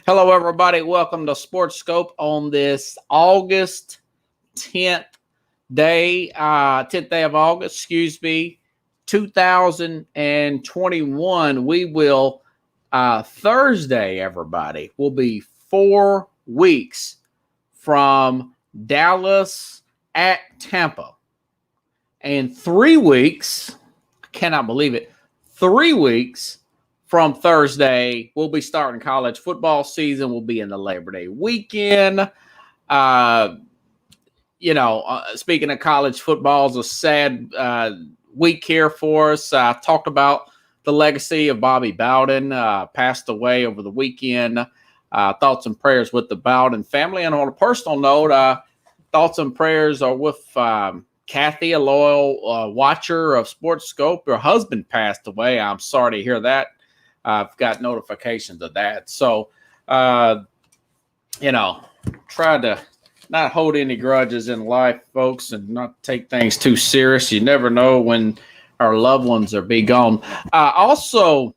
Hello, everybody. Welcome to Sports Scope on this August 10th day, 10th day of August, 2021. We will, Thursday, everybody, will be 4 weeks from Dallas at Tampa. And 3 weeks, I cannot believe it, 3 weeks from Thursday, we'll be starting college football season. We'll be in the Labor Day weekend. Speaking of college football, it's a sad week here for us. I talked about the legacy of Bobby Bowden, passed away over the weekend. Thoughts and prayers with the Bowden family. And on a personal note, thoughts and prayers are with Kathy, a loyal watcher of Sports Scope. Her husband passed away. I'm sorry to hear that. I've got notifications of that. So, try to not hold any grudges in life, folks, and not take things too serious. You never know when our loved ones are be gone. So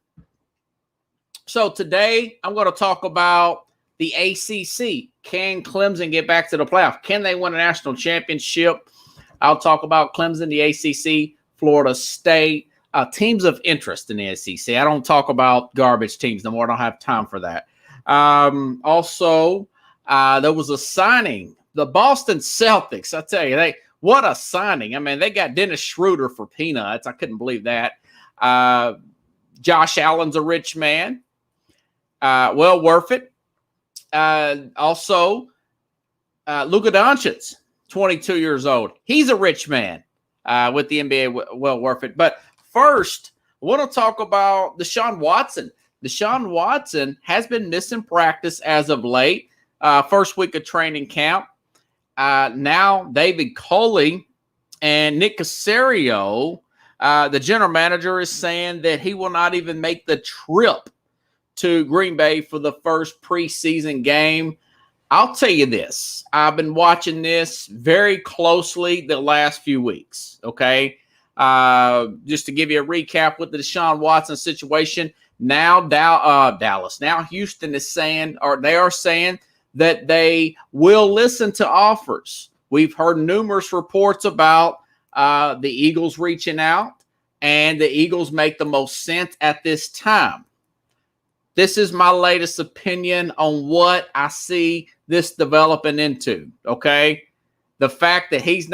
today I'm going to talk about the ACC. Can Clemson get back to the playoff? Can they win a national championship? I'll talk about Clemson, the ACC, Florida State. Teams of interest in the SEC. I don't talk about garbage teams no more. I don't have time for that. There was a signing. The Boston Celtics, I tell you, what a signing. I mean, they got Dennis Schroeder for peanuts. I couldn't believe that. Josh Allen's a rich man. Well worth it. Luka Doncic, 22 years old. He's a rich man with the NBA. Well worth it. But first, I want to talk about Deshaun Watson. Deshaun Watson has been missing practice as of late. First week of training camp. Now, David Culley and Nick Caserio, the general manager, is saying that he will not even make the trip to Green Bay for the first preseason game. I'll tell you this. I've been watching this very closely the last few weeks, okay? Just to give you a recap with the Deshaun Watson situation, now Dallas, now Houston is saying, or they are saying that they will listen to offers. We've heard numerous reports about the Eagles reaching out, and the Eagles make the most sense at this time. This is my latest opinion on what I see this developing into, okay? The fact that he's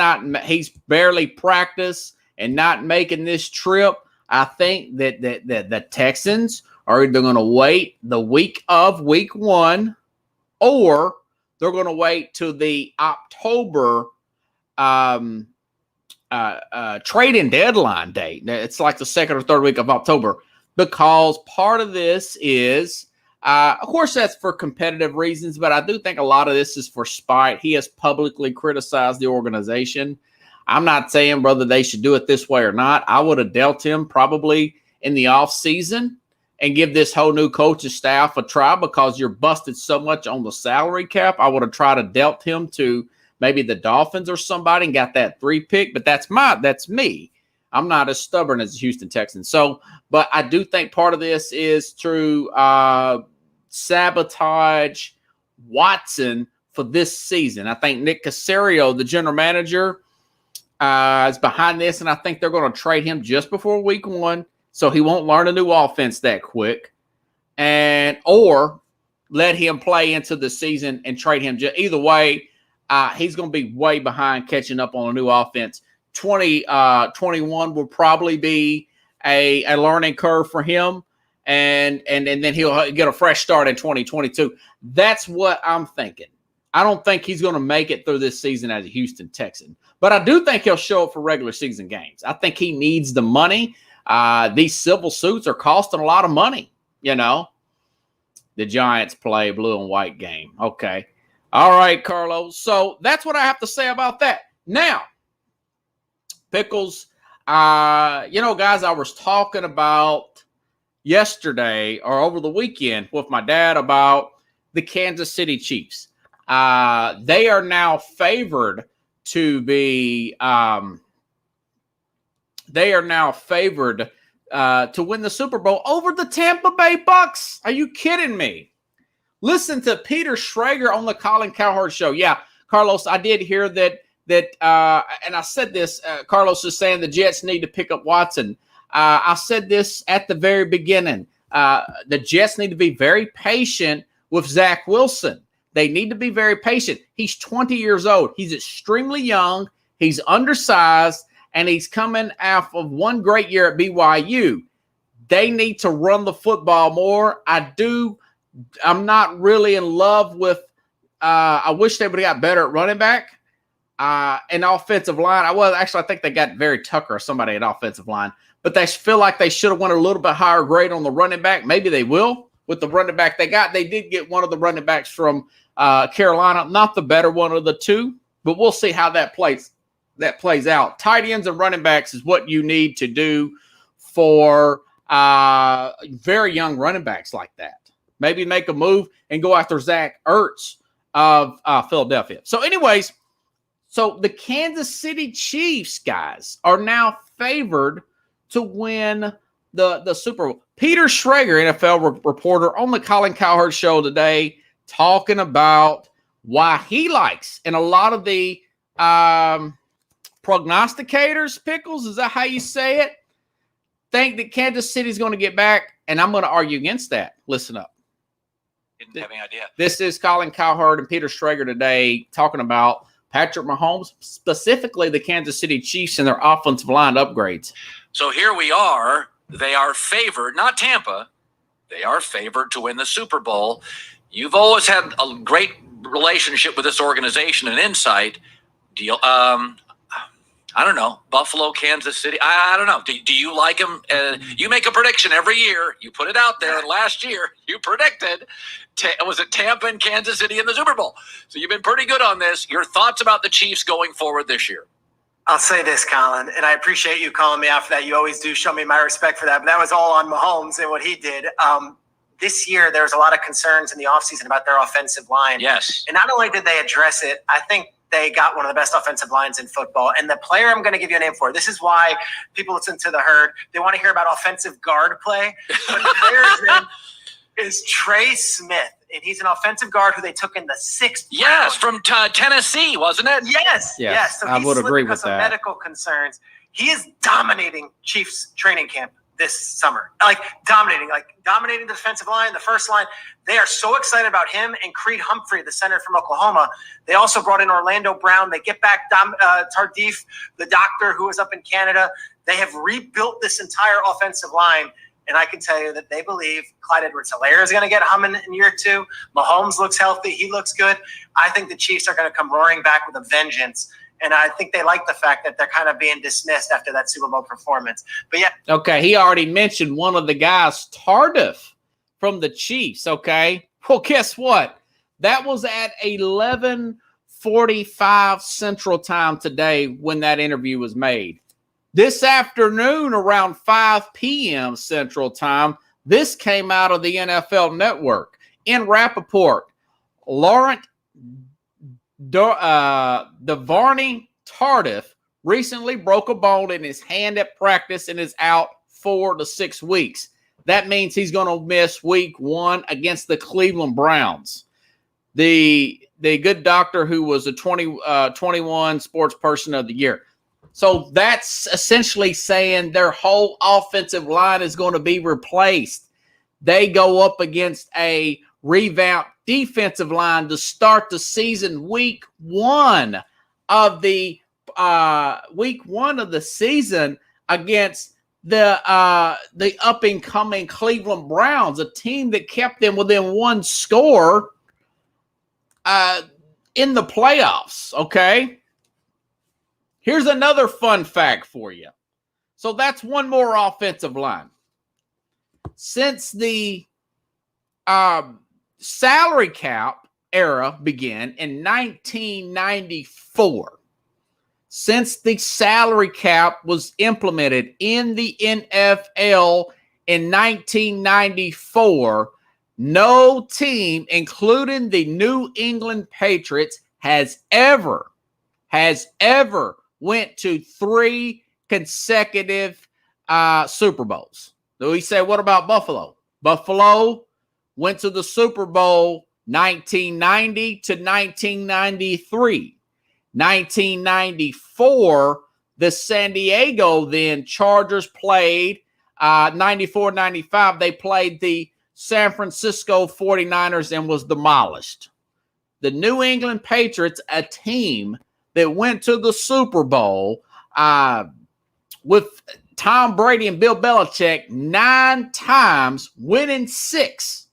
barely practiced and not making this trip, I think that the Texans are either going to wait the week of week one, or they're going to wait till the October trading deadline date. It's like the second or third week of October, because part of this is, of course, that's for competitive reasons, but I do think a lot of this is for spite. He has publicly criticized the organization. I'm not saying whether they should do it this way or not. I would have dealt him probably in the offseason and give this whole new coaching staff a try, because you're busted so much on the salary cap. I would have tried to dealt him to maybe the Dolphins or somebody and got that 3 pick, but that's me. I'm not as stubborn as the Houston Texans. So, but I do think part of this is to sabotage Watson for this season. I think Nick Caserio, the general manager, is behind this, and I think they're going to trade him just before week one, so he won't learn a new offense that quick, or let him play into the season and trade him. Either way, he's going to be way behind catching up on a new offense. 2021 will probably be a learning curve for him, and then he'll get a fresh start in 2022. That's what I'm thinking. I don't think he's going to make it through this season as a Houston Texan, but I do think he'll show up for regular season games. I think he needs the money. These civil suits are costing a lot of money, The Giants play blue and white game. Okay. All right, Carlos. So that's what I have to say about that. Now, Pickles, guys, I was talking about yesterday or over the weekend with my dad about the Kansas City Chiefs. They are now favored to be to win the Super Bowl over the Tampa Bay Bucks. Are you kidding me? Listen to Peter Schrager on the Colin Cowherd show. Yeah, Carlos, I did hear that, and I said this, Carlos is saying the Jets need to pick up Watson. I said this at the very beginning. The Jets need to be very patient with Zach Wilson. They need to be very patient. He's 20 years old. He's extremely young. He's undersized, and he's coming off of one great year at BYU. They need to run the football more. I'm not really in love with I wish they would have got better at running back and offensive line. I think they got Very Tucker or somebody at offensive line, but they feel like they should have went a little bit higher grade on the running back. Maybe they will with the running back they got. They did get one of the running backs from Carolina, not the better one of the two, but we'll see how that plays out. Tight ends and running backs is what you need to do for very young running backs like that. Maybe make a move and go after Zach Ertz of Philadelphia. So anyways, so the Kansas City Chiefs, guys, are now favored to win the Super Bowl. Peter Schrager, NFL reporter on the Colin Cowherd show today, talking about why he likes, and a lot of the prognosticators, Pickles, is that how you say it, think that Kansas City is going to get back, and I'm going to argue against that. Listen up. Didn't have any idea. This is Colin Cowherd and Peter Schrager today talking about Patrick Mahomes, specifically the Kansas City Chiefs and their offensive line upgrades. So here we are. They are favored, not Tampa. They are favored to win the Super Bowl. You've always had a great relationship with this organization and insight. I don't know, Buffalo, Kansas City. I don't know. Do you like them? You make a prediction every year. You put it out there. And last year, you predicted, was it Tampa and Kansas City in the Super Bowl? So you've been pretty good on this. Your thoughts about the Chiefs going forward this year? I'll say this, Colin, and I appreciate you calling me out for that. You always do show me my respect for that. But that was all on Mahomes and what he did. This year, there was a lot of concerns in the offseason about their offensive line. Yes. And not only did they address it, I think they got one of the best offensive lines in football. And the player I'm going to give you a name for, this is why people listen to the herd. They want to hear about offensive guard play. But the player's name is Trey Smith. And he's an offensive guard who they took in the 6th Yes, from Tennessee, wasn't it? Yes. So I would agree with that. Medical concerns. He is dominating Chiefs training camp this summer. Dominating the defensive line, the first line. They are so excited about him and Creed Humphrey, the center from Oklahoma. They also brought in Orlando Brown. They get back Tardif, the doctor who was up in Canada. They have rebuilt this entire offensive line. And I can tell you that they believe Clyde Edwards-Helaire is going to get humming in year 2. Mahomes looks healthy. He looks good. I think the Chiefs are going to come roaring back with a vengeance. And I think they like the fact that they're kind of being dismissed after that Super Bowl performance. But yeah. Okay, he already mentioned one of the guys, Tardif, from the Chiefs, okay? Well, guess what? That was at 11:45 Central Time today when that interview was made. This afternoon around 5 p.m. Central Time, this came out of the NFL Network. In Rappaport, Laurent Devarney Tardif recently broke a bone in his hand at practice and is out 4 to 6 weeks. That means he's going to miss week 1 against the Cleveland Browns. The good doctor who was a 21 sports person of the year. So that's essentially saying their whole offensive line is going to be replaced. They go up against a revamped defensive line to start the season week 1 of the season against the up and coming Cleveland Browns, a team that kept them within 1 score in the playoffs. Okay. Here's another fun fact for you. So that's one more offensive line. Since the salary cap era began in 1994, since the salary cap was implemented in the NFL in 1994, no team, including the New England Patriots, has ever went to 3 consecutive Super Bowls. So we say, what about Buffalo? Buffalo went to the Super Bowl 1990 to 1993. 1994, the San Diego then Chargers played 94-95. They played the San Francisco 49ers and was demolished. The New England Patriots, a team that went to the Super Bowl with Tom Brady and Bill Belichick 9 times, winning 6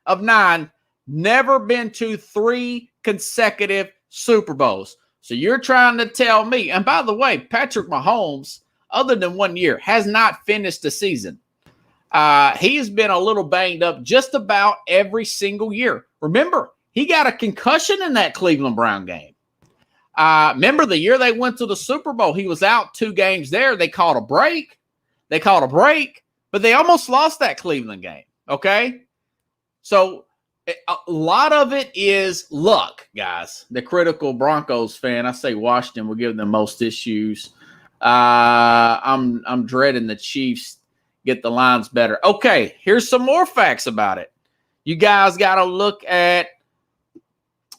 of 9, never been to 3 consecutive Super Bowls. So you're trying to tell me, and by the way, Patrick Mahomes, other than 1 year, has not finished the season. He has been a little banged up just about every single year. Remember, he got a concussion in that Cleveland Brown game. Remember the year they went to the Super Bowl, he was out 2 games there. They called a break. But they almost lost that Cleveland game, okay? So a lot of it is luck, guys. The critical Broncos fan, I say Washington will give them most issues. I'm dreading the Chiefs get the lines better. Okay, here's some more facts about it. You guys got to look at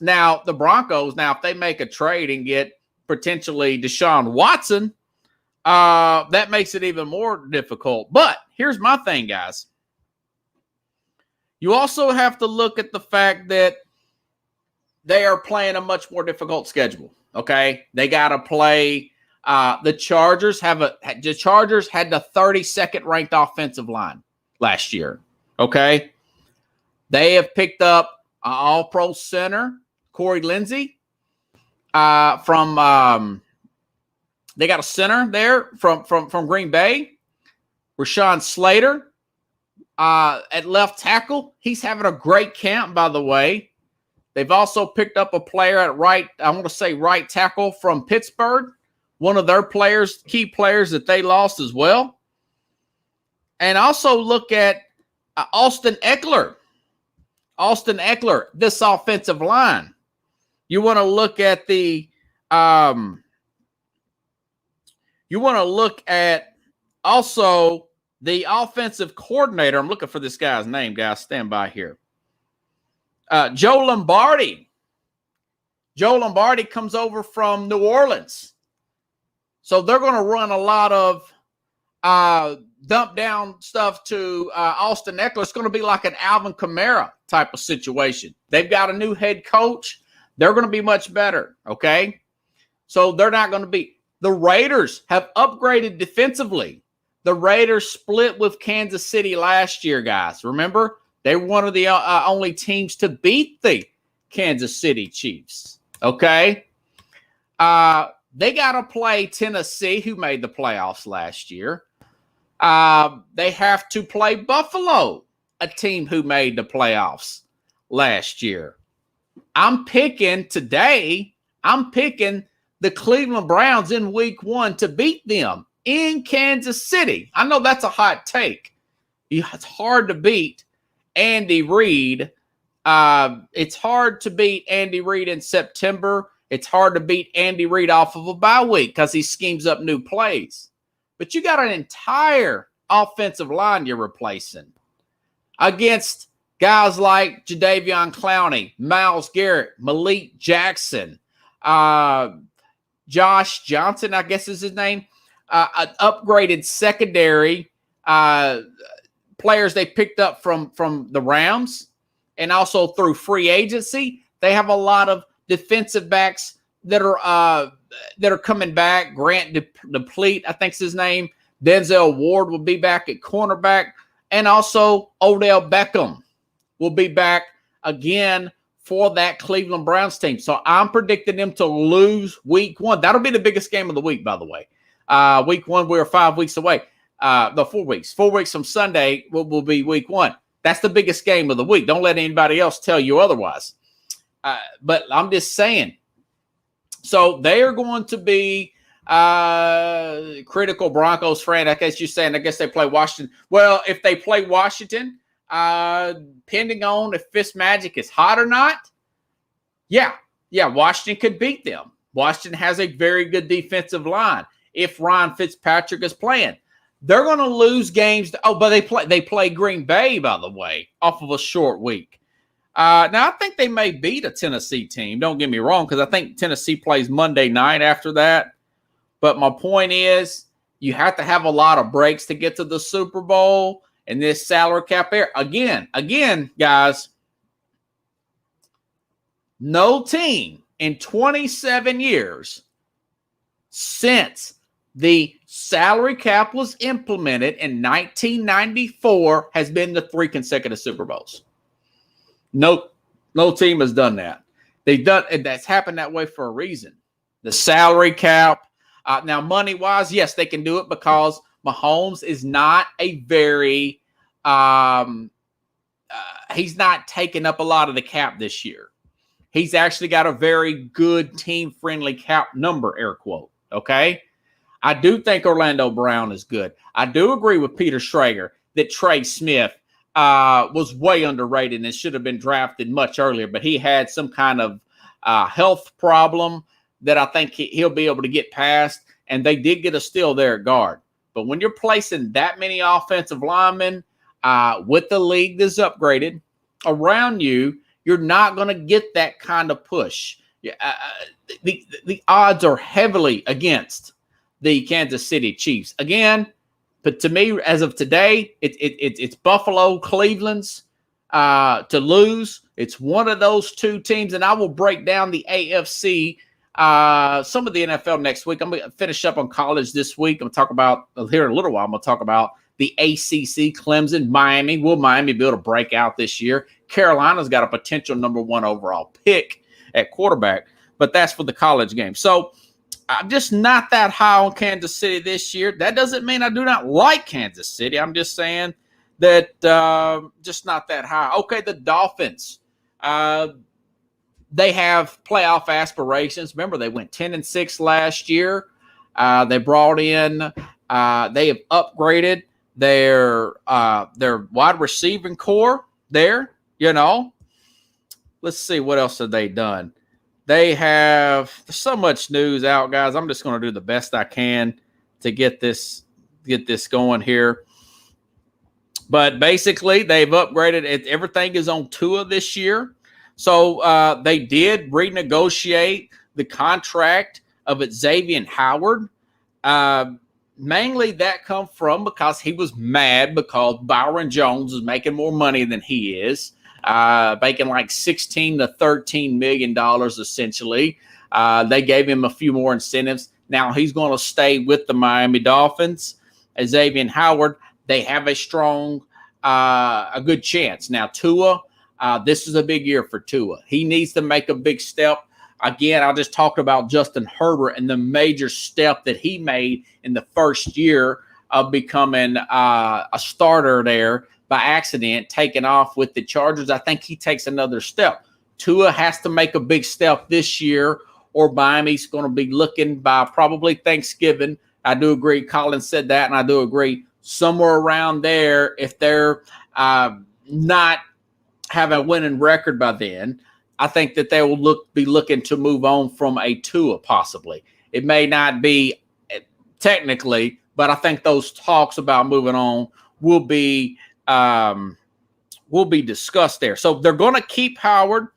now the Broncos. Now, if they make a trade and get potentially Deshaun Watson, that makes it even more difficult. But here's my thing, guys. You also have to look at the fact that they are playing a much more difficult schedule. Okay, they got to play. The Chargers had the 32nd ranked offensive line last year. Okay, they have picked up an All-Pro center, Corey Lindsey, from. They got a center there from Green Bay, Rashawn Slater. At left tackle, he's having a great camp, by the way. They've also picked up a player at right tackle from Pittsburgh, one of their players, key players that they lost as well. And also look at Austin Eckler. Austin Eckler, this offensive line. You want to look at also the offensive coordinator. I'm looking for this guy's name, guys. Stand by here. Joe Lombardi. Joe Lombardi comes over from New Orleans. So they're going to run a lot of dump down stuff to Austin Eckler. It's going to be like an Alvin Kamara type of situation. They've got a new head coach. They're going to be much better, okay? So they're not going to be. The Raiders have upgraded defensively. The Raiders split with Kansas City last year, guys. Remember? They were one of the only teams to beat the Kansas City Chiefs, okay? They got to play Tennessee, who made the playoffs last year. They have to play Buffalo, a team who made the playoffs last year. I'm picking the Cleveland Browns in week 1 to beat them in Kansas City. I know that's a hot take. It's hard to beat Andy Reid. It's hard to beat Andy Reid in September. It's hard to beat Andy Reid off of a bye week because he schemes up new plays. But you got an entire offensive line you're replacing against guys like Jadeveon Clowney, Myles Garrett, Malik Jackson, Josh Johnson, I guess is his name, an upgraded secondary players they picked up from the Rams and also through free agency. They have a lot of defensive backs that are coming back. Grant Deplete, I think's his name. Denzel Ward will be back at cornerback. And also Odell Beckham will be back again for that Cleveland Browns team. So I'm predicting them to lose week 1. That'll be the biggest game of the week, by the way. Week 1, we're 5 weeks away. 4 weeks. 4 weeks from Sunday will be week 1. That's the biggest game of the week. Don't let anybody else tell you otherwise. But I'm just saying. So they are going to be critical Broncos fan. I guess you're saying, I guess they play Washington. Well, if they play Washington, depending on if Fitzmagic is hot or not, yeah, Washington could beat them. Washington has a very good defensive line. If Ryan Fitzpatrick is playing, they're going to lose games. But they play Green Bay, by the way, off of a short week. Now, I think they may beat a Tennessee team. Don't get me wrong, because I think Tennessee plays Monday night after that. But my point is, you have to have a lot of breaks to get to the Super Bowl and this salary cap era. Again, guys, no team in 27 years since the salary cap was implemented in 1994 has been to 3 consecutive Super Bowls. No team has done that. That's happened that way for a reason. The salary cap. Now, money-wise, yes, they can do it because Mahomes is not a very he's not taking up a lot of the cap this year. He's actually got a very good team-friendly cap number, air quote, okay? I do think Orlando Brown is good. I do agree with Peter Schrager that Trey Smith was way underrated and should have been drafted much earlier, but he had some kind of health problem that I think he'll be able to get past, and they did get a steal there at guard. But when you're placing that many offensive linemen with the league that's upgraded around you, you're not going to get that kind of push. The odds are heavily against the Kansas City Chiefs. Again, but to me, as of today, it's Buffalo, Cleveland's to lose. It's one of those two teams, and I will break down the AFC, some of the NFL next week. I'm going to finish up on college this week. I'm going to talk about, here in a little while, I'm going to talk about the ACC, Clemson, Miami. Will Miami be able to break out this year? Carolina's got a potential number 1 overall pick at quarterback, but that's for the college game. So I'm just not that high on Kansas City this year. That doesn't mean I do not like Kansas City. I'm just saying that just not that high. Okay, the Dolphins. They have playoff aspirations. Remember, they went 10-6 last year. They brought in, they have upgraded their wide receiving core there, you know. Let's see, what else have they done? They have so much news out, guys. I'm just going to do the best I can to get this going here. But basically, they've upgraded it. Everything is on Tua this year. So they did renegotiate the contract of Xavier Howard. Mainly that come from because he was mad because Byron Jones is making more money than he is, making like $16 to $13 million essentially. They gave him a few more incentives. Now he's going to stay with the Miami Dolphins. Xavier Howard, they have a good chance. Now Tua, this is a big year for Tua. He needs to make a big step. Again, I just talked about Justin Herbert and the major step that he made in the first year of becoming a starter there by accident, taking off with the Chargers. I think he takes another step. Tua has to make a big step this year, or Miami's going to be looking by probably Thanksgiving. I do agree. Colin said that, and I do agree. Somewhere around there, if they're not have a winning record by then, I think that they will be looking to move on from a Tua possibly. It may not be technically, but I think those talks about moving on will be discussed there. So they're going to keep Howard.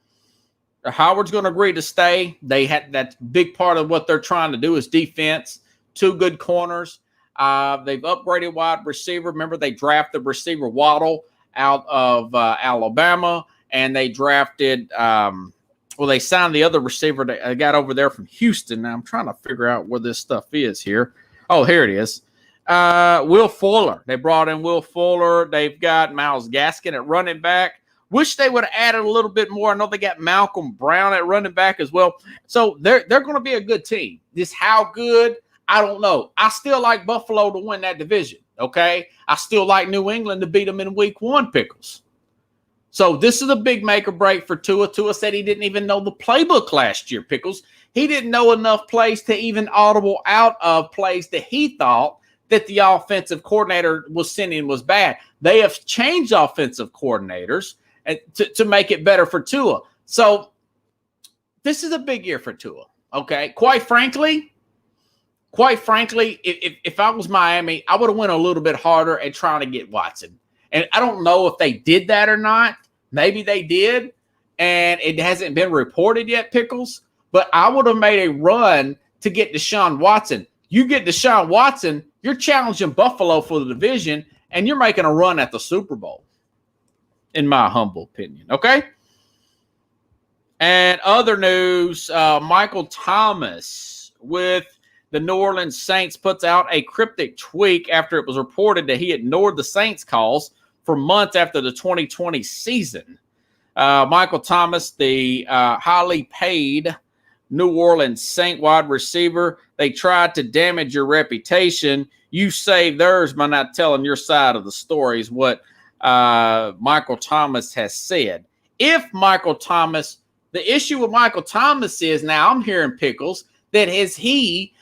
Howard's going to agree to stay. They had that big part of what they're trying to do is defense. 2 good corners. They've upgraded wide receiver. Remember, they drafted receiver Waddle out of Alabama. And they drafted, they signed the other receiver that I got over there from Houston. Now I'm trying to figure out where this stuff is here. Oh, here it is. Will Fuller. They brought in Will Fuller. They've got Myles Gaskin at running back. Wish they would have added a little bit more. I know they got Malcolm Brown at running back as well. So they're going to be a good team. Just how good, I don't know. I still like Buffalo to win that division, okay? I still like New England to beat them in week 1, Pickles. So this is a big make or break for Tua. Tua said he didn't even know the playbook last year, Pickles. He didn't know enough plays to even audible out of plays that he thought that the offensive coordinator was sending was bad. They have changed offensive coordinators to make it better for Tua. So this is a big year for Tua, okay? Quite frankly, if I was Miami, I would have went a little bit harder at trying to get Watson. And I don't know if they did that or not. Maybe they did. and it hasn't been reported yet, Pickles, but I would have made a run to get Deshaun Watson. You get Deshaun Watson, you're challenging Buffalo for the division, and you're making a run at the Super Bowl, in my humble opinion, okay? And other news, Michael Thomas with the New Orleans Saints puts out a cryptic tweet after it was reported that he ignored the Saints calls for months after the 2020 season. Michael Thomas, the highly paid New Orleans Saint wide receiver, they tried to damage your reputation. You saved theirs by not telling your side of the story, is what Michael Thomas has said. If Michael Thomas, the issue with Michael Thomas is, now I'm hearing, Pickles, that as he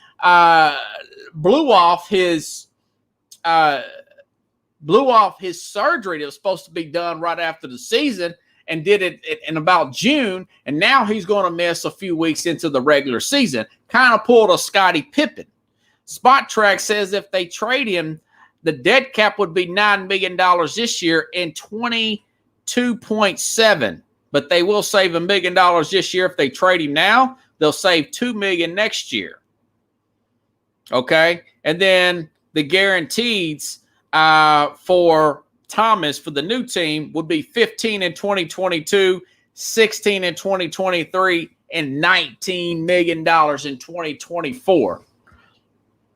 blew off his surgery that was supposed to be done right after the season and did it in about June, and now he's going to miss a few weeks into the regular season. Kind of pulled a Scottie Pippen. Spot Track says if they trade him, the dead cap would be $9 million this year and 22.7. But they will save $1 million this year if they trade him now. They'll save $2 million next year. Okay, and then the guarantees for Thomas for the new team would be 15 in 2022, 16 in 2023, and $19 million in 2024.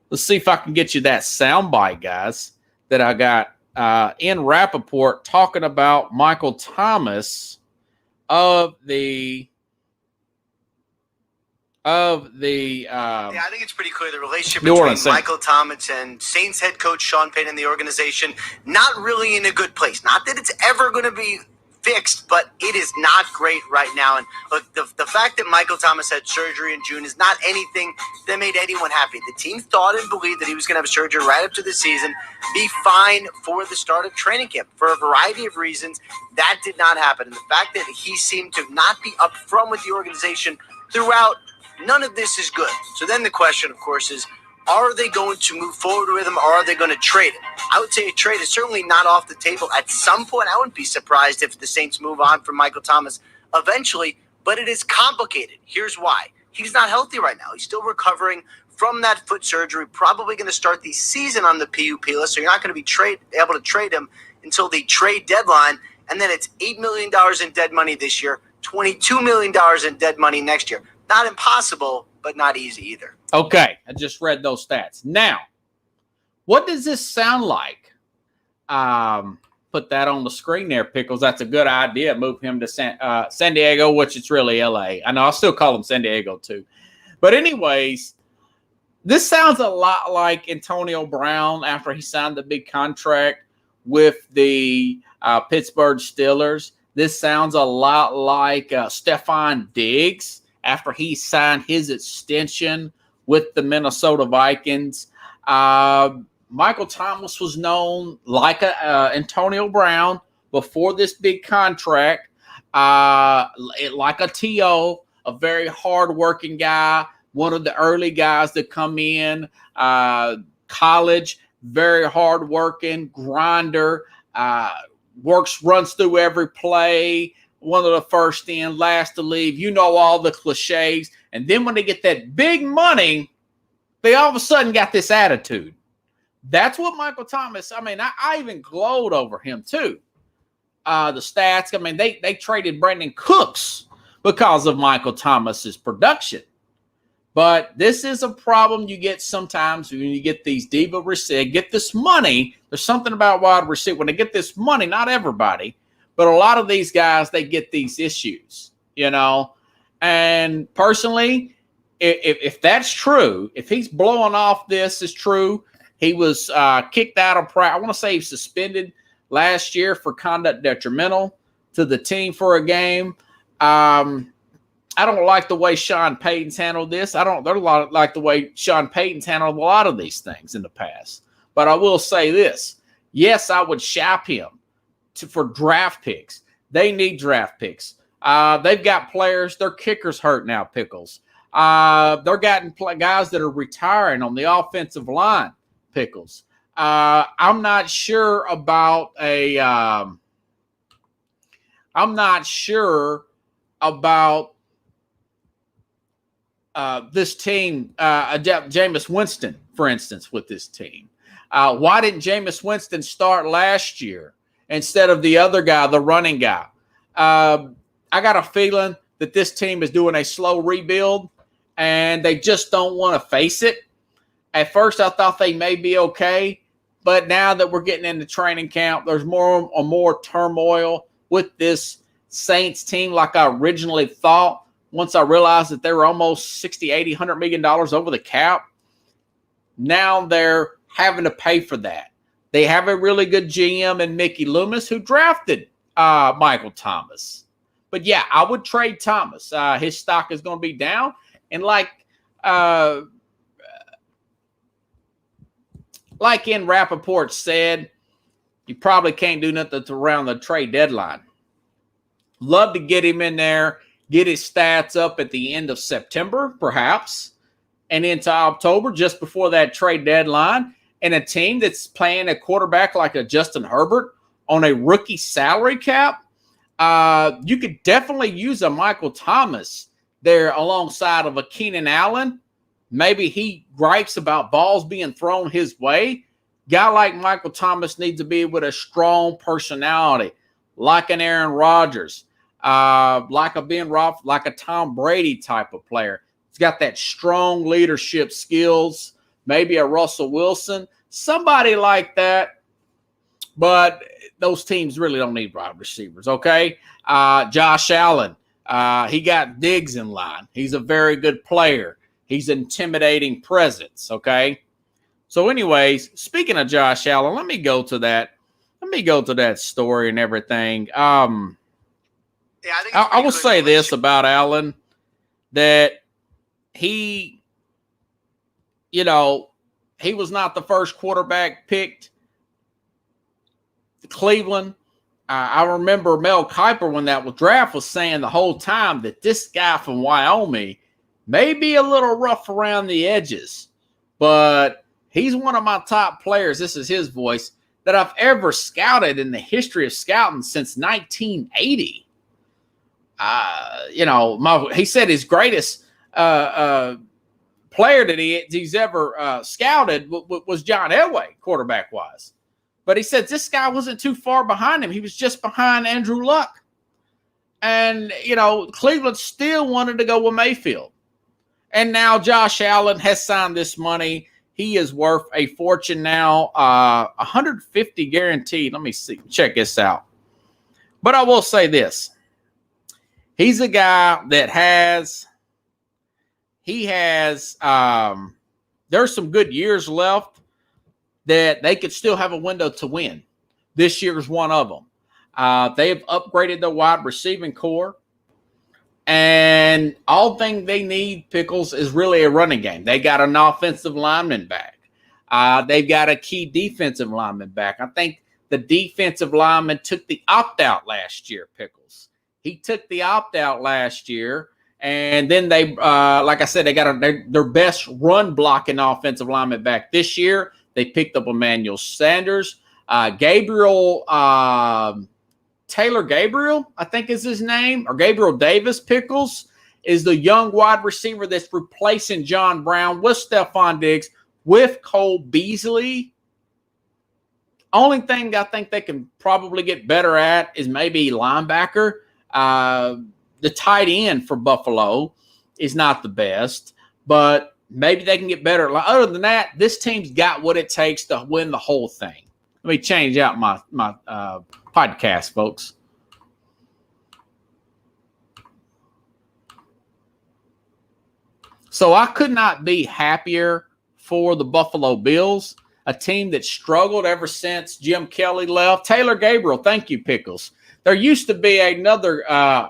Let's see if I can get you that soundbite, guys, that I got in Rappaport talking about Michael Thomas of the I think it's pretty clear the relationship New between Orleans Saints. Michael Thomas and Saints head coach Sean Payton and the organization, not really in a good place. Not that it's ever going to be fixed, but it is not great right now. And look, the fact that Michael Thomas had surgery in June is not anything that made anyone happy. The team thought and believed that he was going to have surgery right up to the season, be fine for the start of training camp. For a variety of reasons, that did not happen. And the fact that he seemed to not be upfront with the organization throughout, none of this is good. So then the question, of course, is, are they going to move forward with him, or are they going to trade him? I would say a trade is certainly not off the table. At some point, I wouldn't be surprised if the Saints move on from Michael Thomas eventually, but it is complicated. Here's why. He's not healthy right now. He's still recovering from that foot surgery, probably going to start the season on the PUP list, so you're not going to be able to trade him until the trade deadline, and then it's $8 million in dead money this year, $22 million in dead money next year. Not impossible, but not easy either. Okay, I just read those stats. Now, what does this sound like? Put that on the screen there, Pickles. That's a good idea. Move him to San Diego, which it's really L.A. I know I still call him San Diego too. But anyways, this sounds a lot like Antonio Brown after he signed the big contract with the Pittsburgh Steelers. This sounds a lot like Stephon Diggs after he signed his extension with the Minnesota Vikings. Michael Thomas was known like Antonio Brown before this big contract, like a T.O., a very hardworking guy, one of the early guys that come in, college, very hardworking, grinder, runs through every play, one of the first in, last to leave. You know all the cliches. And then when they get that big money, they all of a sudden got this attitude. That's what Michael Thomas, I even glowed over him too. The stats, they traded Brandon Cooks because of Michael Thomas's production. But this is a problem you get sometimes when you get these diva receivers, get this money. There's something about wide receiver. When they get this money, not everybody, but a lot of these guys, they get these issues, And personally, if that's true, if he's blowing off this is true, he was kicked out of practice. I want to say he was suspended last year for conduct detrimental to the team for a game. I don't like the way Sean Payton's handled this. I don't like the way Sean Payton's handled a lot of these things in the past. But I will say this. Yes, I would shop him for draft picks. They need draft picks. They've got players. Their kickers hurt now, Pickles. They're getting guys that are retiring on the offensive line, Pickles. I'm not sure about about this team, Jameis Winston, for instance, with this team. Why didn't Jameis Winston start last year instead of the other guy, the running guy? I got a feeling that this team is doing a slow rebuild, and they just don't want to face it. At first, I thought they may be okay, but now that we're getting into training camp, there's more turmoil with this Saints team like I originally thought. Once I realized that they were almost 60, 80, $100 million over the cap, now they're having to pay for that. They have a really good GM in Mickey Loomis who drafted Michael Thomas. But, yeah, I would trade Thomas. His stock is going to be down. And like in Rappaport said, you probably can't do nothing around the trade deadline. Love to get him in there, get his stats up at the end of September, perhaps, and into October, just before that trade deadline. And a team that's playing a quarterback like a Justin Herbert on a rookie salary cap, you could definitely use a Michael Thomas there alongside of a Keenan Allen. Maybe he gripes about balls being thrown his way. Guy like Michael Thomas needs to be with a strong personality, like an Aaron Rodgers, like a Ben Roethlisberger, like a Tom Brady type of player. He's got that strong leadership skills, maybe a Russell Wilson, somebody like that. But those teams really don't need wide receivers, okay? Josh Allen, he got Diggs in line. He's a very good player. He's an intimidating presence, okay? So anyways, speaking of Josh Allen, let me go to that story and everything. I will say this about Allen, that he was not the first quarterback picked Cleveland. I remember Mel Kiper, when that draft was saying the whole time that this guy from Wyoming may be a little rough around the edges, but he's one of my top players. This is his voice, that I've ever scouted in the history of scouting since 1980. He said his greatest player that he's ever scouted was John Elway, quarterback-wise. But he said this guy wasn't too far behind him. He was just behind Andrew Luck. And, Cleveland still wanted to go with Mayfield. And now Josh Allen has signed this money. He is worth a fortune now, 150 guaranteed. Let me check this out. But I will say this. He's a guy that there's some good years left that they could still have a window to win. This year is one of them. They have upgraded their wide receiving core. And all thing they need, Pickles, is really a running game. They got an offensive lineman back. They've got a key defensive lineman back. I think the defensive lineman took the opt-out last year, Pickles. He took the opt-out last year. And then they, like I said, they got their best run-blocking offensive lineman back this year. They picked up Emmanuel Sanders. Taylor Gabriel, I think is his name, or Gabriel Davis, Pickles, is the young wide receiver that's replacing John Brown with Stephon Diggs, with Cole Beasley. Only thing I think they can probably get better at is maybe linebacker. The tight end for Buffalo is not the best, but maybe they can get better. Other than that, this team's got what it takes to win the whole thing. Let me change out my podcast, folks. So I could not be happier for the Buffalo Bills, a team that struggled ever since Jim Kelly left. Taylor Gabriel, thank you, Pickles. There used to be another,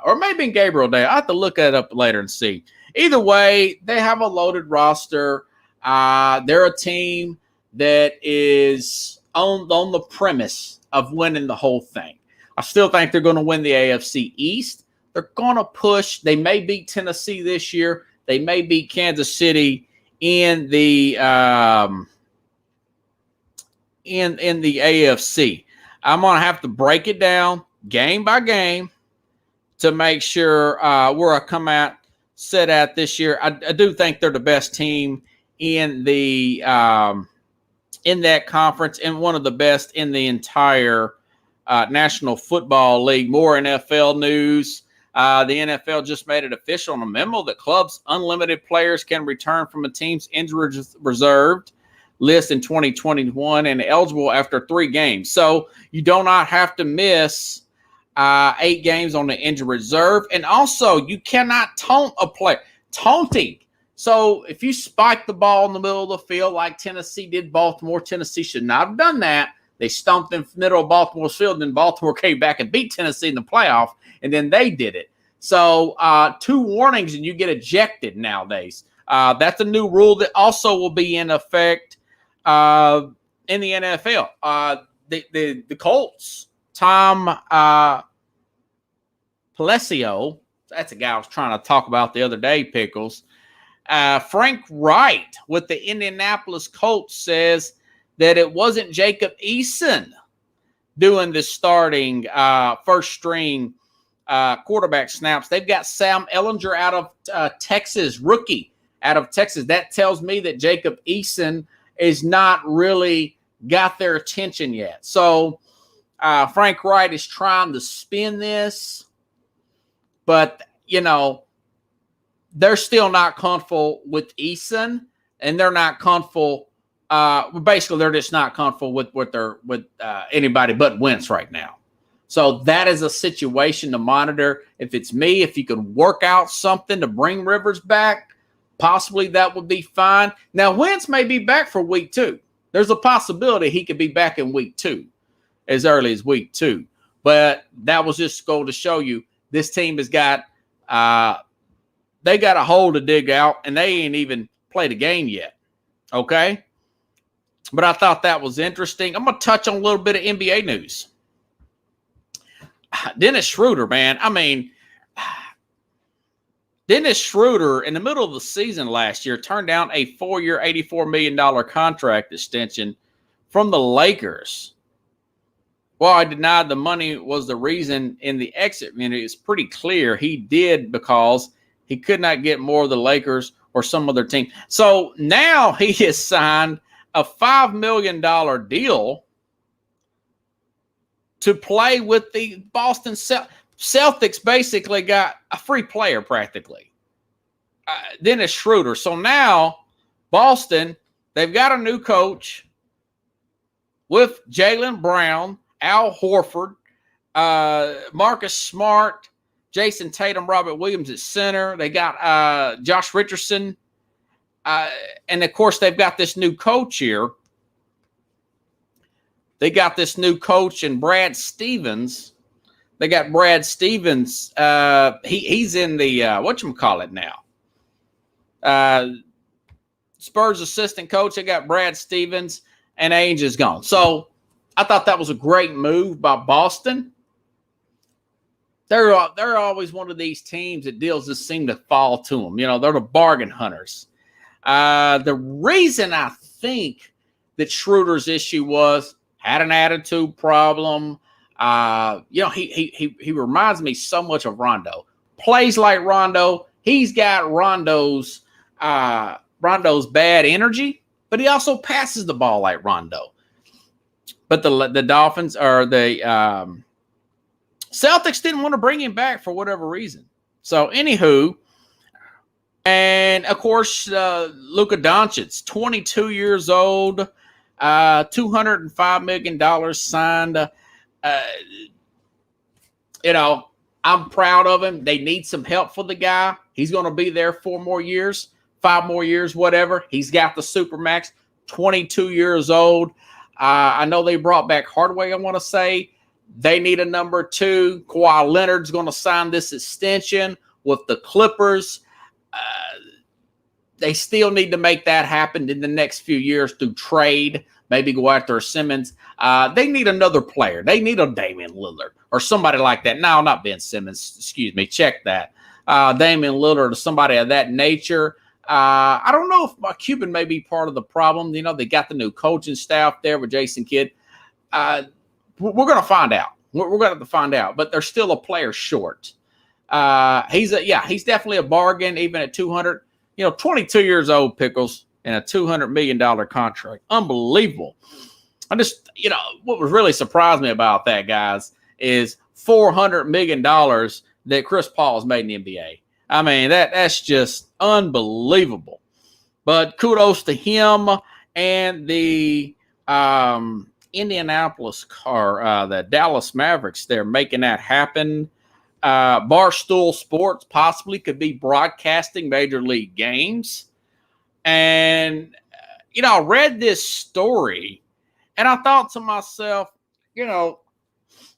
or maybe in Gabriel Day. I have to look that up later and see. Either way, they have a loaded roster. They're a team that is on the premise of winning the whole thing. I still think they're going to win the AFC East. They're going to push. They may beat Tennessee this year. They may beat Kansas City in the in the AFC. I'm going to have to break it down game by game to make sure where I come out, set out this year. I do think they're the best team in the in that conference and one of the best in the entire National Football League. More NFL news. The NFL just made it official in a memo that clubs' unlimited players can return from a team's injury reserved list in 2021 and eligible after 3 games. So you do not have to miss 8 games on the injury reserve. And also, you cannot taunt a player. Taunting. So if you spike the ball in the middle of the field like Tennessee did Baltimore, Tennessee should not have done that. They stomped in the middle of Baltimore's field, and then Baltimore came back and beat Tennessee in the playoff, and then they did it. So 2 warnings and you get ejected nowadays. That's a new rule that also will be in effect in the NFL. The Colts, Tom Pelissero, that's a guy I was trying to talk about the other day, Pickles. Frank Wright with the Indianapolis Colts says that it wasn't Jacob Eason doing the starting first string quarterback snaps. They've got Sam Ehlinger out of Texas, rookie out of Texas. That tells me that Jacob Eason is not really got their attention yet. So Frank Wright is trying to spin this, but, you know, they're still not comfortable with Eason, and they're not comfortable. Basically, they're just not comfortable with anybody but Wentz right now. So that is a situation to monitor. If it's me, if you could work out something to bring Rivers back, possibly that would be fine. Now, Wentz may be back for week 2. There's a possibility he could be back in week 2, as early as week 2. But that was just go to show you this team has got they got a hole to dig out, and they ain't even played a game yet. Okay? But I thought that was interesting. I'm going to touch on a little bit of NBA news. Dennis Schroeder, man. I mean, Dennis Schroeder, in the middle of the season last year, turned down a 4-year, $84 million contract extension from the Lakers. Well, I denied the money was the reason in the exit. I mean, it's pretty clear he did because he could not get more of the Lakers or some other team. So now he has signed a $5 million deal to play with the Boston Celtics. Basically got a free player practically. Dennis Schroeder. So now Boston, they've got a new coach with Jaylen Brown, Al Horford, Marcus Smart, Jason Tatum, Robert Williams at center. They got Josh Richardson. And, of course, they've got this new coach here. They got this new coach in Brad Stevens. They got Brad Stevens. He's in the whatchamacallit now. Spurs assistant coach. They got Brad Stevens, and Ainge is gone. So I thought that was a great move by Boston. They're always one of these teams that deals just seem to fall to them. You know, they're the bargain hunters. The reason I think that Schroeder's issue was had an attitude problem. You know, he reminds me so much of Rondo. Plays like Rondo. He's got Rondo's bad energy, but he also passes the ball like Rondo. But the Dolphins or the Celtics didn't want to bring him back for whatever reason. So, anywho, and of course, Luka Doncic, 22 years old, $205 million signed. You know, I'm proud of him. They need some help for the guy. He's going to be there 4 more years, 5 more years, whatever. He's got the Supermax, 22 years old. I know they brought back Hardaway, I want to say. They need a number 2. Kawhi Leonard's going to sign this extension with the Clippers. They still need to make that happen in the next few years through trade. Maybe go after Simmons. They need another player. They need a Damian Lillard or somebody like that. No, not Ben Simmons. Excuse me. Check that. Damian Lillard or somebody of that nature. I don't know if Cuban may be part of the problem. You know, they got the new coaching staff there with Jason Kidd. We're going to find out. We're going to have to find out. But they're still a player short. He's definitely a bargain, even at 200. 22 years old, Pickles, and a $200 million contract. Unbelievable. What was really surprised me about that, guys, is $400 million that Chris Paul's made in the NBA. I mean, that's just unbelievable. But kudos to him and the Indianapolis the Dallas Mavericks. They're making that happen. Barstool Sports possibly could be broadcasting Major League games. And, I read this story and I thought to myself,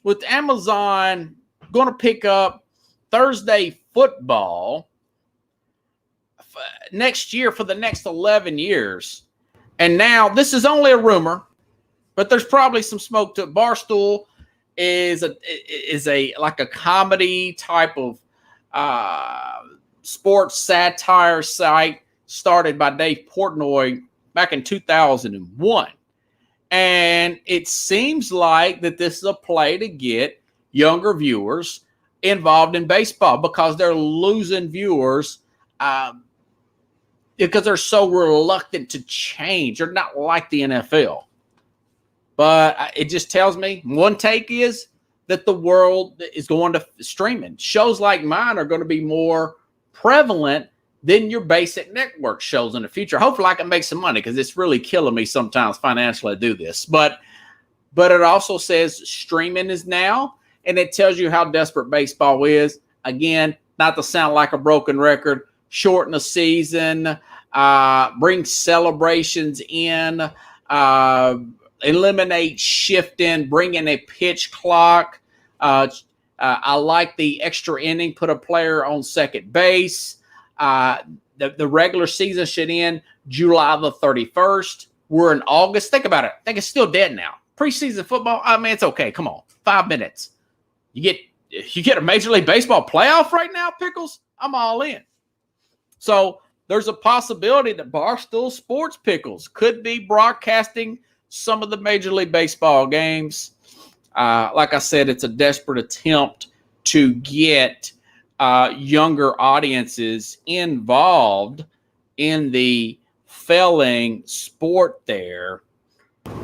with Amazon going to pick up Thursday football next year for the next 11 years. And now this is only a rumor, but there's probably some smoke to it. Barstool is a like a comedy type of sports satire site started by Dave Portnoy back in 2001. And it seems like that this is a play to get younger viewers involved in baseball because they're losing viewers because they're so reluctant to change. They're not like the NFL. But it just tells me one take is that the world is going to streaming. Shows like mine are going to be more prevalent than your basic network shows in the future. Hopefully I can make some money because it's really killing me sometimes financially to do this. But it also says streaming is now, and it tells you how desperate baseball is. Again, not to sound like a broken record, shorten the season, bring celebrations in, eliminate shifting, bring in a pitch clock. I like the extra inning, put a player on second base. The regular season should end July the 31st. We're in August. Think about it. I think it's still dead now. Preseason football, I mean, it's okay. Come on, 5 minutes. You get a Major League Baseball playoff right now, Pickles? I'm all in. So there's a possibility that Barstool Sports, Pickles, could be broadcasting some of the Major League Baseball games. Like I said, it's a desperate attempt to get younger audiences involved in the failing sport there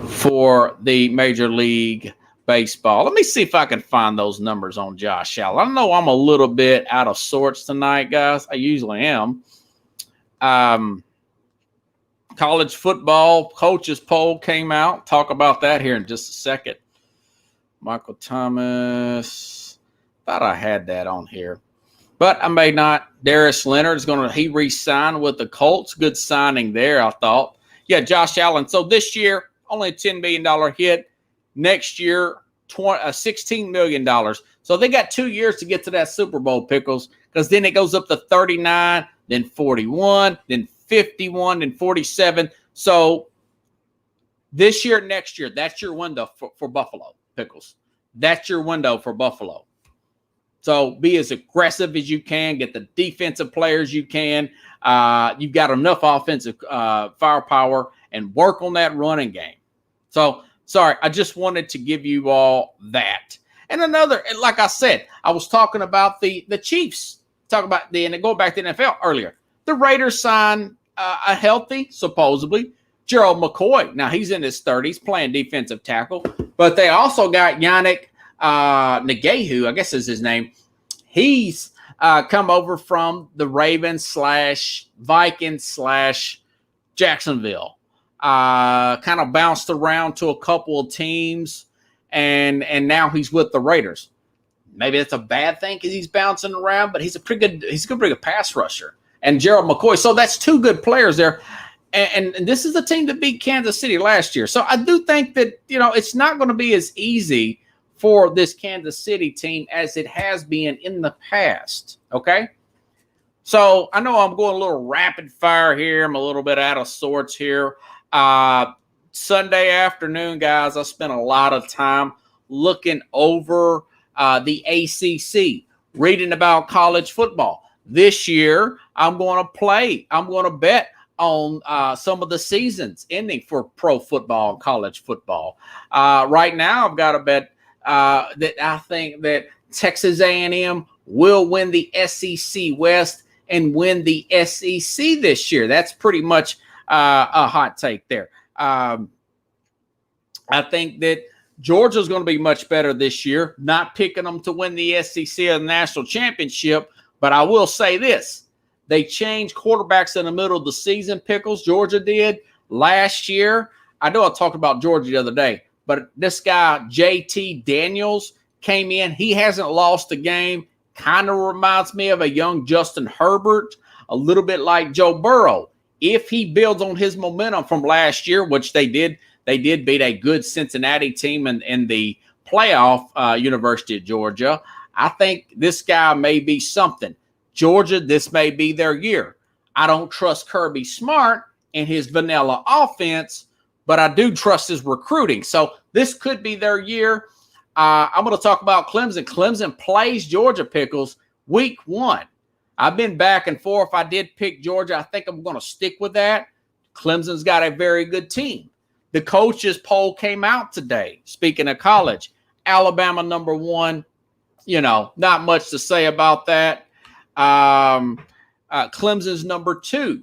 for the Major League Baseball. Let me see if I can find those numbers on Josh Allen. I know I'm a little bit out of sorts tonight, guys. I usually am. College football coaches poll came out. Talk about that here in just a second. Michael Thomas. Thought I had that on here, but I may not. Darius Leonard is he re-signed with the Colts. Good signing there, I thought. Yeah, Josh Allen. So this year, only a $10 million hit. Next year, $16 million. So they got 2 years to get to that Super Bowl, Pickles, because then it goes up to 39, then 41, then 51, then 47. So this year, next year, that's your window for Buffalo, Pickles. That's your window for Buffalo. So be as aggressive as you can. Get the defensive players you can. You've got enough offensive firepower and work on that running game. So, sorry, I just wanted to give you all that. And another, like I said, I was talking about the Chiefs. Talk about and go back to the NFL earlier. The Raiders signed a healthy, supposedly, Gerald McCoy. Now, he's in his 30s playing defensive tackle. But they also got Yannick Ngakoue, I guess is his name. He's come over from the Ravens / Vikings / Jacksonville. Kind of bounced around to a couple of teams, and now he's with the Raiders. Maybe that's a bad thing because he's bouncing around, but he's a pretty good pass rusher. And Gerald McCoy. So that's two good players there. And this is a team that beat Kansas City last year. So I do think that, it's not going to be as easy for this Kansas City team as it has been in the past. Okay? So I know I'm going a little rapid fire here. I'm a little bit out of sorts here. Sunday afternoon, guys, I spent a lot of time looking over the ACC, reading about college football. This year, I'm going to bet on some of the seasons ending for pro football and college football. Right now, I've got to bet that I think that Texas A&M will win the SEC West and win the SEC this year. That's pretty much a hot take there. I think that Georgia's going to be much better this year. Not picking them to win the SEC or the national championship, but I will say this. They changed quarterbacks in the middle of the season, Pickles. Georgia did last year. I know I talked about Georgia the other day, but this guy, JT Daniels, came in. He hasn't lost a game. Kind of reminds me of a young Justin Herbert, a little bit like Joe Burrow. If he builds on his momentum from last year, which they did beat a good Cincinnati team in the playoff, University of Georgia. I think this guy may be something. Georgia, this may be their year. I don't trust Kirby Smart and his vanilla offense, but I do trust his recruiting. So this could be their year. I'm going to talk about Clemson. Clemson plays Georgia, Pickles, week 1. I've been back and forth. I did pick Georgia. I think I'm going to stick with that. Clemson's got a very good team. The coaches poll came out today. Speaking of college, Alabama number 1. Not much to say about that. Clemson's number 2.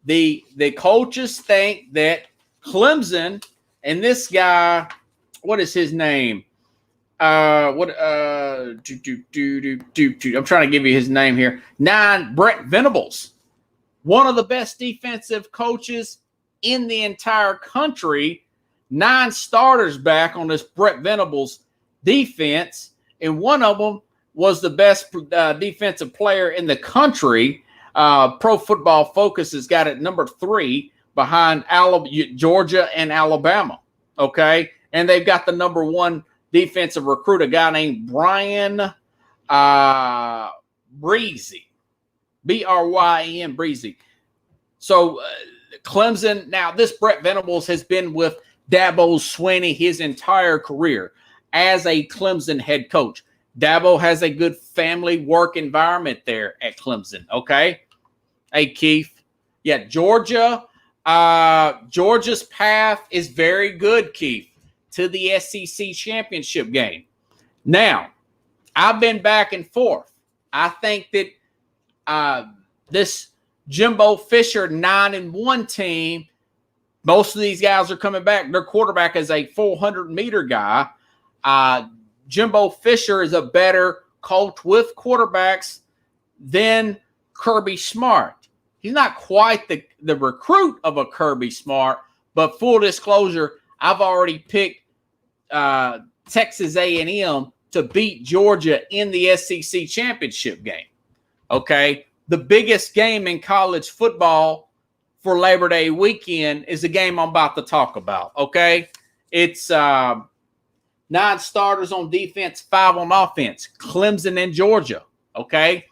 The coaches think that Clemson and this guy, what is his name? I'm trying to give you his name here. Brett Venables, one of the best defensive coaches in the entire country. 9 starters back on this Brett Venables defense, and one of them was the best defensive player in the country. Pro Football Focus has got it number 3 behind Georgia and Alabama. Okay, and they've got the number 1 defensive recruit, a guy named Brian Breezy, Bryn Breezy. So Clemson, now this Brett Venables has been with Dabo Swinney his entire career as a Clemson head coach. Dabo has a good family work environment there at Clemson, okay? Hey, Keith. Yeah, Georgia. Georgia's path is very good, Keith, to the SEC championship game. Now, I've been back and forth. I think that this Jimbo Fisher 9-1 team, most of these guys are coming back. Their quarterback is a 400-meter guy. Jimbo Fisher is a better coach with quarterbacks than Kirby Smart. He's not quite the recruit of a Kirby Smart, but full disclosure, I've already picked Texas A&M to beat Georgia in the SEC championship game. Okay, the biggest game in college football for Labor Day weekend is the game I'm about to talk about. Okay, it's 9 starters on defense, 5 on offense. Clemson and Georgia. Okay,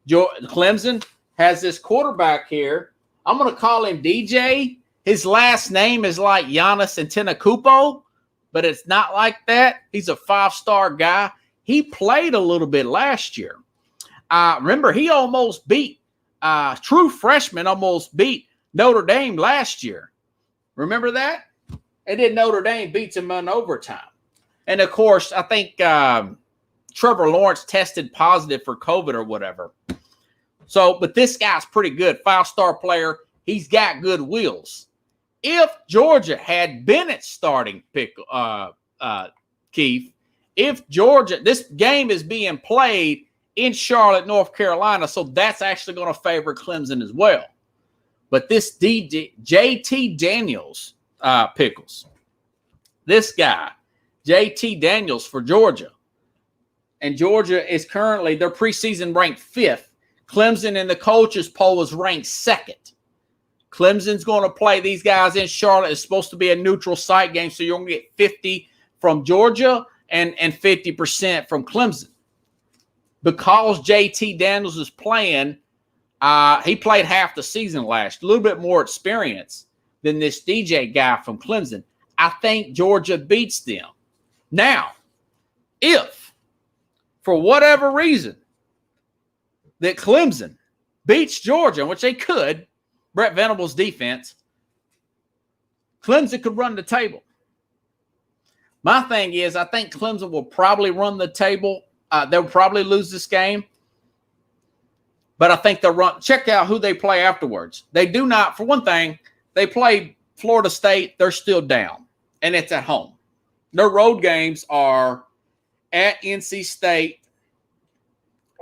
Clemson has this quarterback here. I'm going to call him DJ. His last name is like Giannis Antetokounmpo, but it's not like that. He's a 5-star guy. He played a little bit last year. Remember, he almost beat, true freshman almost beat Notre Dame last year. Remember that? And then Notre Dame beats him in overtime. And, of course, I think Trevor Lawrence tested positive for COVID or whatever. So, but this guy's pretty good, 5-star player. He's got good wheels. If Georgia had Bennett starting Keith, if Georgia, this game is being played in Charlotte, North Carolina, so that's actually going to favor Clemson as well. But this JT Daniels, Pickles, this guy, JT Daniels for Georgia, and Georgia is currently, their preseason ranked 5th. Clemson in the coaches poll is ranked 2nd. Clemson's going to play these guys in Charlotte. It's supposed to be a neutral site game, so you're going to get 50 from Georgia and 50% from Clemson. Because JT Daniels is playing, he played half the season last, a little bit more experience than this DJ guy from Clemson. I think Georgia beats them. Now, if, for whatever reason, that Clemson beats Georgia, which they could, Brett Venables' defense, Clemson could run the table. My thing is, I think Clemson will probably run the table. They'll probably lose this game. But I think they'll run. Check out who they play afterwards. They do not, for one thing, they play Florida State. They're still down, and it's at home. Their road games are at NC State,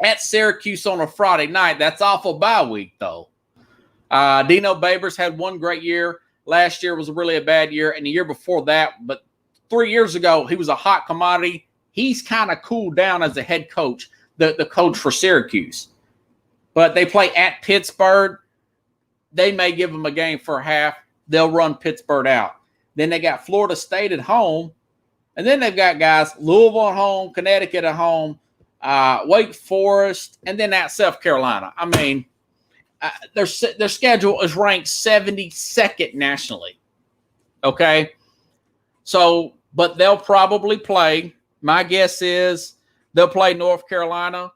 at Syracuse on a Friday night. That's awful bye week, though. Dino Babers had one great year. Last year was really a bad year, and the year before that, but 3 years ago, he was a hot commodity. He's kind of cooled down as a head coach, the coach for Syracuse. But they play at Pittsburgh. They may give them a game for a half. They'll run Pittsburgh out. Then they got Florida State at home. And then they've got guys, Louisville at home, Connecticut at home, Wake Forest, and then at South Carolina. I mean, their schedule is ranked 72nd nationally. Okay? So, but they'll probably play. My guess is they'll play North Carolina.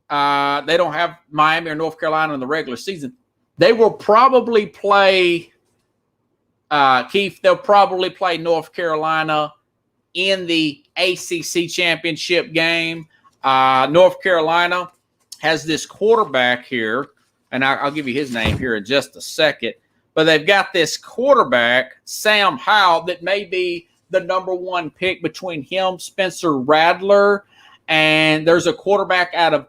They don't have Miami or North Carolina in the regular season. They will probably play, Keith, they'll probably play North Carolina in the ACC championship game. North Carolina has this quarterback here, and I'll give you his name here in just a second. But they've got this quarterback, Sam Howell, that may be the number one pick between him, Spencer Rattler, and there's a quarterback out of,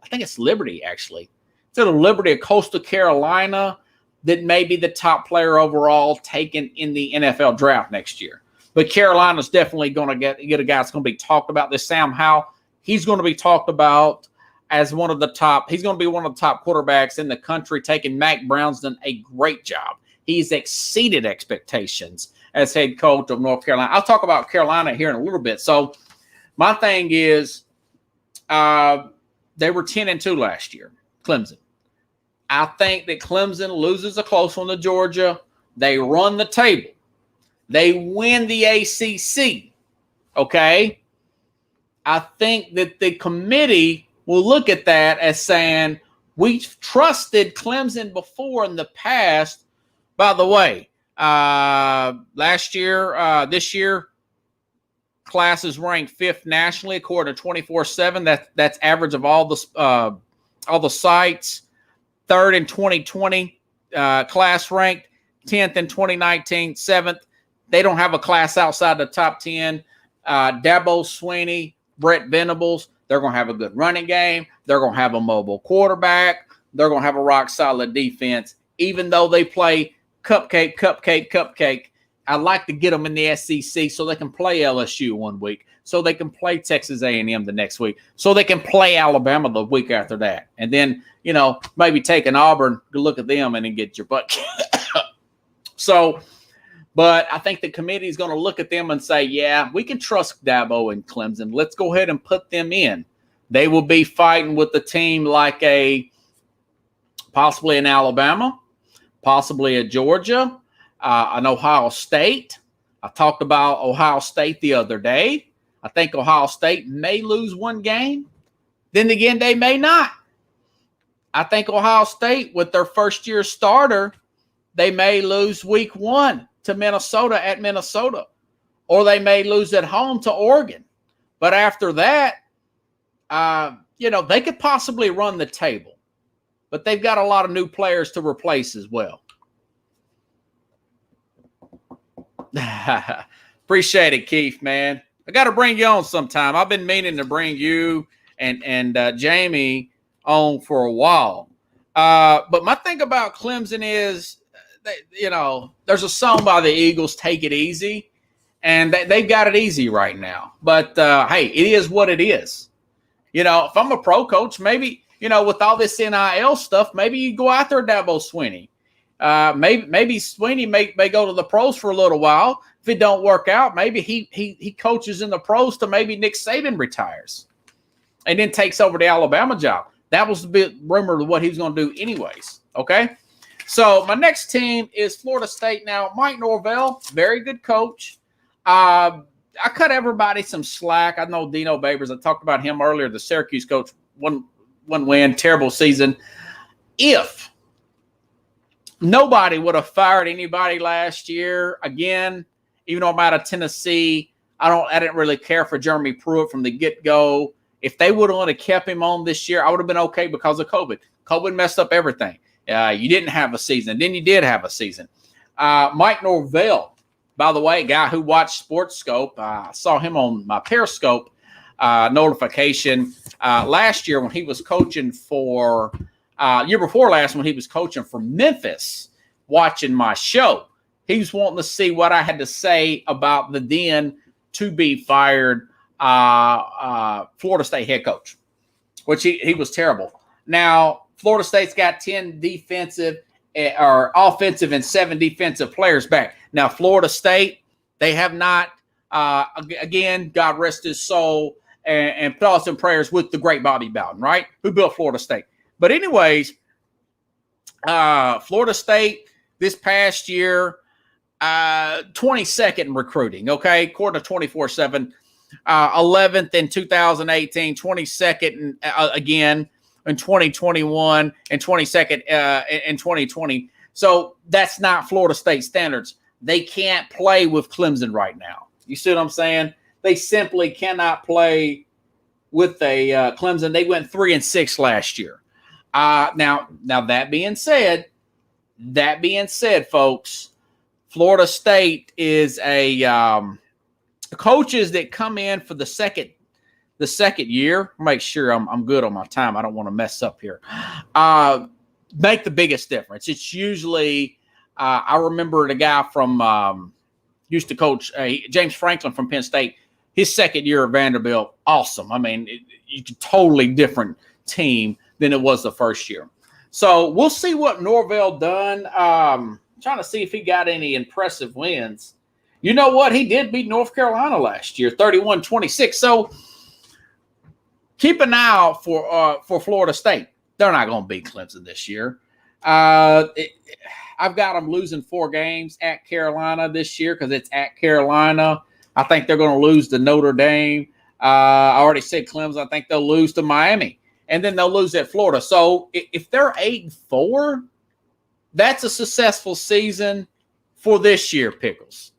I think it's Liberty, actually. It's out of Liberty of Coastal Carolina that may be the top player overall taken in the NFL draft next year. But Carolina's definitely going to get a guy that's going to be talked about. This Sam Howell, he's going to be talked about as one of the top. He's going to be one of the top quarterbacks in the country, taking Mac Brown's done a great job. He's exceeded expectations as head coach of North Carolina. I'll talk about Carolina here in a little bit. So my thing is they were 10-2 last year, Clemson. I think that Clemson loses a close one to Georgia. They run the table. They win the ACC, okay? I think that the committee will look at that as saying, we've trusted Clemson before in the past. By the way, last year, this year, class is ranked 5th nationally according to 24/7. That's average of all the sites. 3rd in 2020, class ranked 10th in 2019, 7th. They don't have a class outside the top 10. Dabo Swinney, Brett Venables, they're going to have a good running game. They're going to have a mobile quarterback. They're going to have a rock-solid defense. Even though they play cupcake, I like to get them in the SEC so they can play LSU one week, so they can play Texas A&M the next week, so they can play Alabama the week after that. And then, maybe take an Auburn, go look at them, and then get your butt kicked. But I think the committee is going to look at them and say, yeah, we can trust Dabo and Clemson. Let's go ahead and put them in. They will be fighting with the team like possibly an Alabama, possibly a Georgia, an Ohio State. I talked about Ohio State the other day. I think Ohio State may lose one game. Then again, they may not. I think Ohio State, with their first-year starter, they may lose week 1 to Minnesota at Minnesota, or they may lose at home to Oregon. But after that, they could possibly run the table. But they've got a lot of new players to replace as well. Appreciate it, Keith, man. I got to bring you on sometime. I've been meaning to bring you and Jamie on for a while. But my thing about Clemson is, there's a song by the Eagles, Take It Easy, and they've got it easy right now. But, hey, it is what it is. If I'm a pro coach, maybe, with all this NIL stuff, maybe you go out there, Dabo Swinney. Maybe Swinney may go to the pros for a little while. If it don't work out, maybe he coaches in the pros till maybe Nick Saban retires and then takes over the Alabama job. That was the big rumor of what he was going to do anyways, okay? So my next team is Florida State. Now, Mike Norvell, very good coach. I cut everybody some slack. I know Dino Babers. I talked about him earlier, the Syracuse coach, one win, terrible season. If nobody would have fired anybody last year, again, even though I'm out of Tennessee, I didn't really care for Jeremy Pruitt from the get-go. If they would have only kept him on this year, I would have been okay because of COVID. COVID messed up everything. You didn't have a season. Then you did have a season. Mike Norvell, by the way, a guy who watched Sports Scope. I saw him on my Periscope notification last year when he was coaching for year before last when he was coaching for Memphis, watching my show. He was wanting to see what I had to say about the then to be fired Florida State head coach, which he was terrible. Now, Florida State's got 10 defensive or offensive and 7 defensive players back. Now, Florida State, they have not, again, God rest his soul, and thoughts and prayers with the great Bobby Bowden, right? Who built Florida State. But anyways, Florida State this past year, 22nd in recruiting, okay, according to 24/7, 11th in 2018, 22nd again in 2021, and 22nd in 2020. So that's not Florida State standards. They can't play with Clemson right now. You see what I'm saying? They simply cannot play with a Clemson. They went 3-6 last year. Now that being said, folks, Florida State is a coaches that come in for the second year. Make sure I'm good on my time. I don't want to mess up here. Make the biggest difference. It's usually I remember the guy from used to coach James Franklin from Penn State. His second year at Vanderbilt, awesome. I mean, totally different team than it was the first year. So we'll see what Norvell done. Trying to see if he got any impressive wins. You know what? He did beat North Carolina last year, 31-26. So keep an eye out for Florida State. They're not going to beat Clemson this year. I've got them losing 4 games at Carolina this year because it's at Carolina. I think they're going to lose to Notre Dame. I already said Clemson. I think they'll lose to Miami. And then they'll lose at Florida. So if they're 8-4, that's a successful season for this year, Pickles.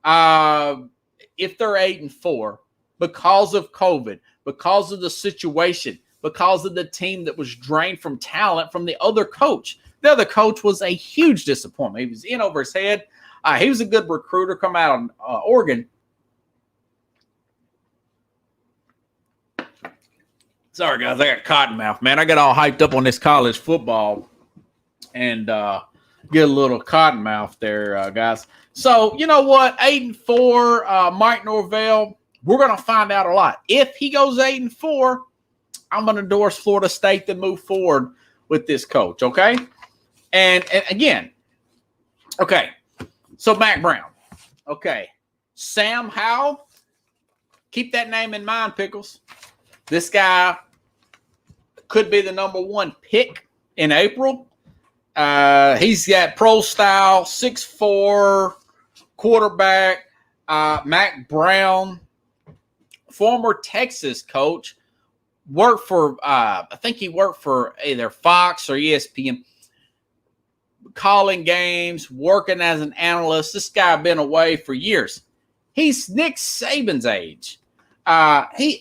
If they're 8-4, because of COVID, because of the situation, because of the team that was drained from talent from the other coach. The other coach was a huge disappointment. He was in over his head. He was a good recruiter, come out of Oregon. Sorry, guys, I got cotton mouth, man. I got all hyped up on this college football and get a little cotton mouth there, guys. So, you know what? 8-4, Mike Norvell, we're going to find out a lot. If he goes 8-4, I'm going to endorse Florida State to move forward with this coach, okay? And again, okay, so Mac Brown, okay. Sam Howell, keep that name in mind, Pickles. This guy could be the number 1 pick in April. He's got pro style, 6'4", quarterback. Mac Brown, former Texas coach, worked for, I think he worked for either Fox or ESPN, calling games, working as an analyst. This guy been away for years. He's Nick Saban's age.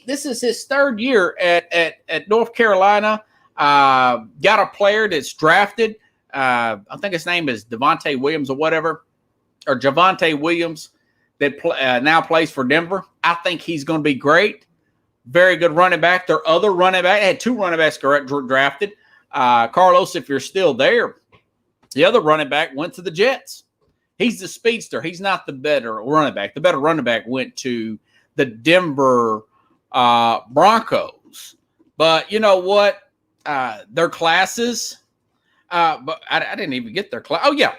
This is his 3rd year at North Carolina. Got a player that's drafted. I think his name is Devontae Williams or whatever, or Javonte Williams, that now plays for Denver. I think he's going to be great. Very good running back. Their other running back, had 2 running backs drafted. Carlos, if you're still there, the other running back went to the Jets. He's the speedster. He's not the better running back. The better running back went to the Denver Broncos. But you know what? Their classes, but I didn't even get their class. Oh, yeah.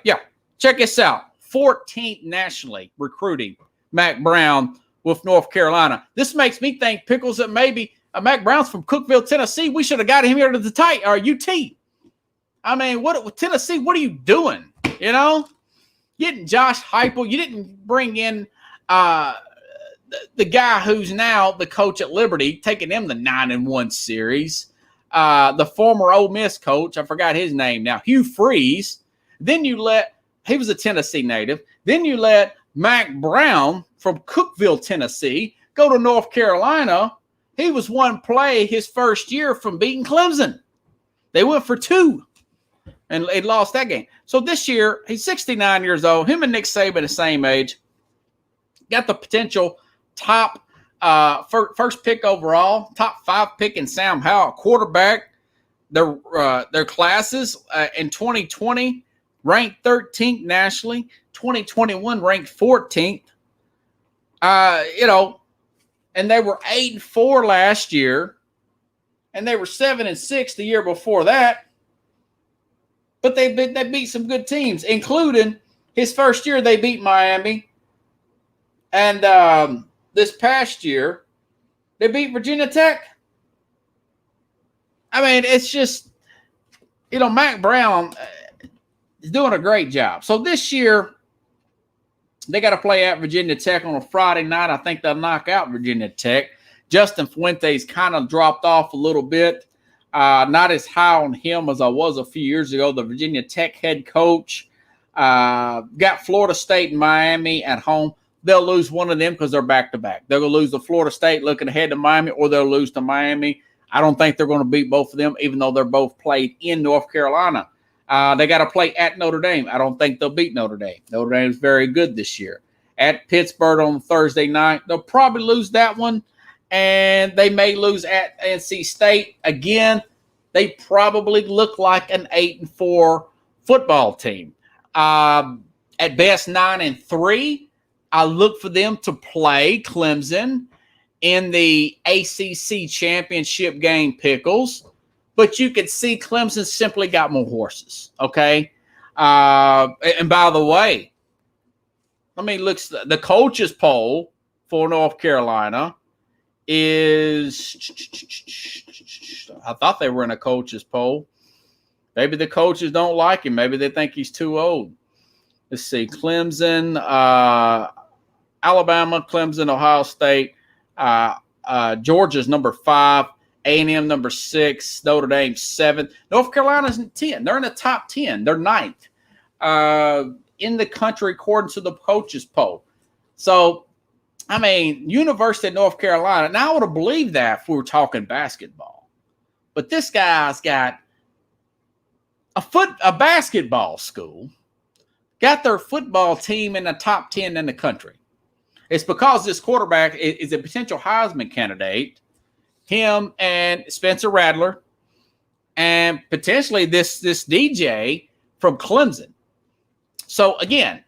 Check this out. 14th nationally recruiting Mac Brown with North Carolina. This makes me think, Pickles, that maybe Mac Brown's from Cookeville, Tennessee. We should have got him here to the UT. I mean, Tennessee, what are you doing? You know? Getting Josh Heupel. You didn't bring in the guy who's now the coach at Liberty, taking them the 9-1 series. The former Ole Miss coach, I forgot his name now, Hugh Freeze. Then he was a Tennessee native. Then you let Mac Brown from Cookeville, Tennessee, go to North Carolina. He was one play his first year from beating Clemson. They went for 2, and they lost that game. So this year, he's 69 years old. Him and Nick Saban the same age. Got the potential top first pick overall, top 5 pick in Sam Howell, quarterback. Their classes in 2020 ranked 13th nationally. 2021 ranked 14th. And they were 8-4 last year, and they were 7-6 the year before that. But they beat some good teams, including his first year they beat Miami, and this past year they beat Virginia Tech. I mean, it's just, Mac Brown is doing a great job. So this year, they got to play at Virginia Tech on a Friday night. I think they'll knock out Virginia Tech. Justin Fuentes kind of dropped off a little bit. Not as high on him as I was a few years ago. The Virginia Tech head coach got Florida State and Miami at home. They'll lose one of them because they're back-to-back. They're going to lose to Florida State looking ahead to Miami, or they'll lose to Miami. I don't think they're going to beat both of them, even though they're both played in North Carolina. They got to play at Notre Dame. I don't think they'll beat Notre Dame. Notre Dame is very good this year. At Pittsburgh on Thursday night, they'll probably lose that one, and they may lose at NC State. Again, they probably look like an 8-4 football team. At best, 9-3. I look for them to play Clemson in the ACC championship game, Pickles. But you could see Clemson simply got more horses, okay? And by the way, let me look. The coaches poll for North Carolina is – I thought they were in a coaches poll. Maybe the coaches don't like him. Maybe they think he's too old. Let's see. Clemson, Alabama, Clemson, Ohio State. Georgia's number 5. A&M number 6, Notre Dame 7. North Carolina's 10. They're in the top 10. They're 9th in the country according to the coaches poll. So, I mean, University of North Carolina. Now, I would have believed that if we were talking basketball. But this guy's got a basketball school, got their football team in the top 10 in the country. It's because this quarterback is a potential Heisman candidate. Him and Spencer Rattler, and potentially this DJ from Clemson. So again,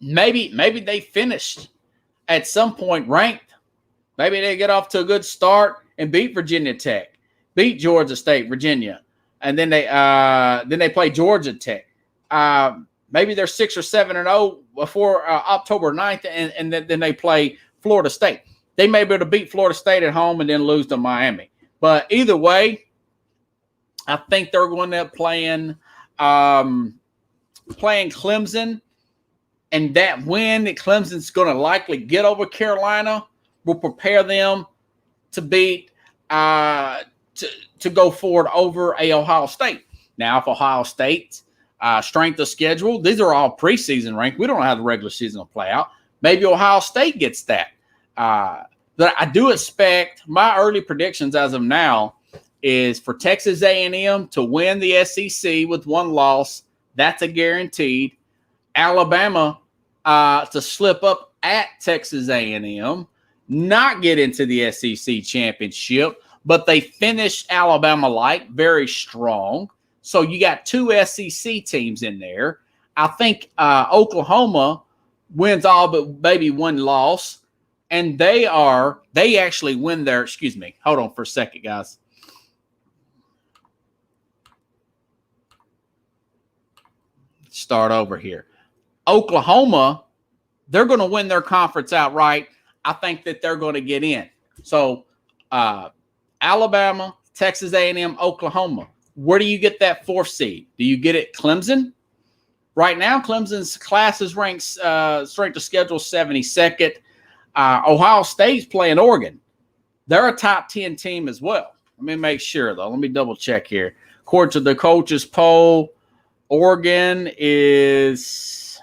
maybe they finished at some point ranked. Maybe they get off to a good start and beat Virginia Tech, beat Georgia State, Virginia, and then they play Georgia Tech. Maybe they're 6 or 7-0 before October 9th, and then they play Florida State. They may be able to beat Florida State at home and then lose to Miami. But either way, I think they're going to playing Clemson. And that win that Clemson's going to likely get over Carolina will prepare them to beat to go forward over Ohio State. Now, if Ohio State's strength of schedule, these are all preseason ranked. We don't know how the regular season will play out. Maybe Ohio State gets that. That I do expect, my early predictions as of now is for Texas A&M to win the SEC with 1 loss. That's a guaranteed. Alabama to slip up at Texas A&M, not get into the SEC championship, but they finished Alabama light, very strong. So you got 2 SEC teams in there. I think Oklahoma wins all but maybe 1 loss. And they actually win their, excuse me, hold on for a second, guys. Start over here. Oklahoma, they're going to win their conference outright. I think that they're going to get in. So, Alabama, Texas A&M, Oklahoma. Where do you get that 4th seed? Do you get it Clemson? Right now, Clemson's class is ranked strength of schedule 72nd. Ohio State's playing Oregon. They're a top 10 team as well. Let me make sure, though. Let me double check here. According to the coaches poll, Oregon is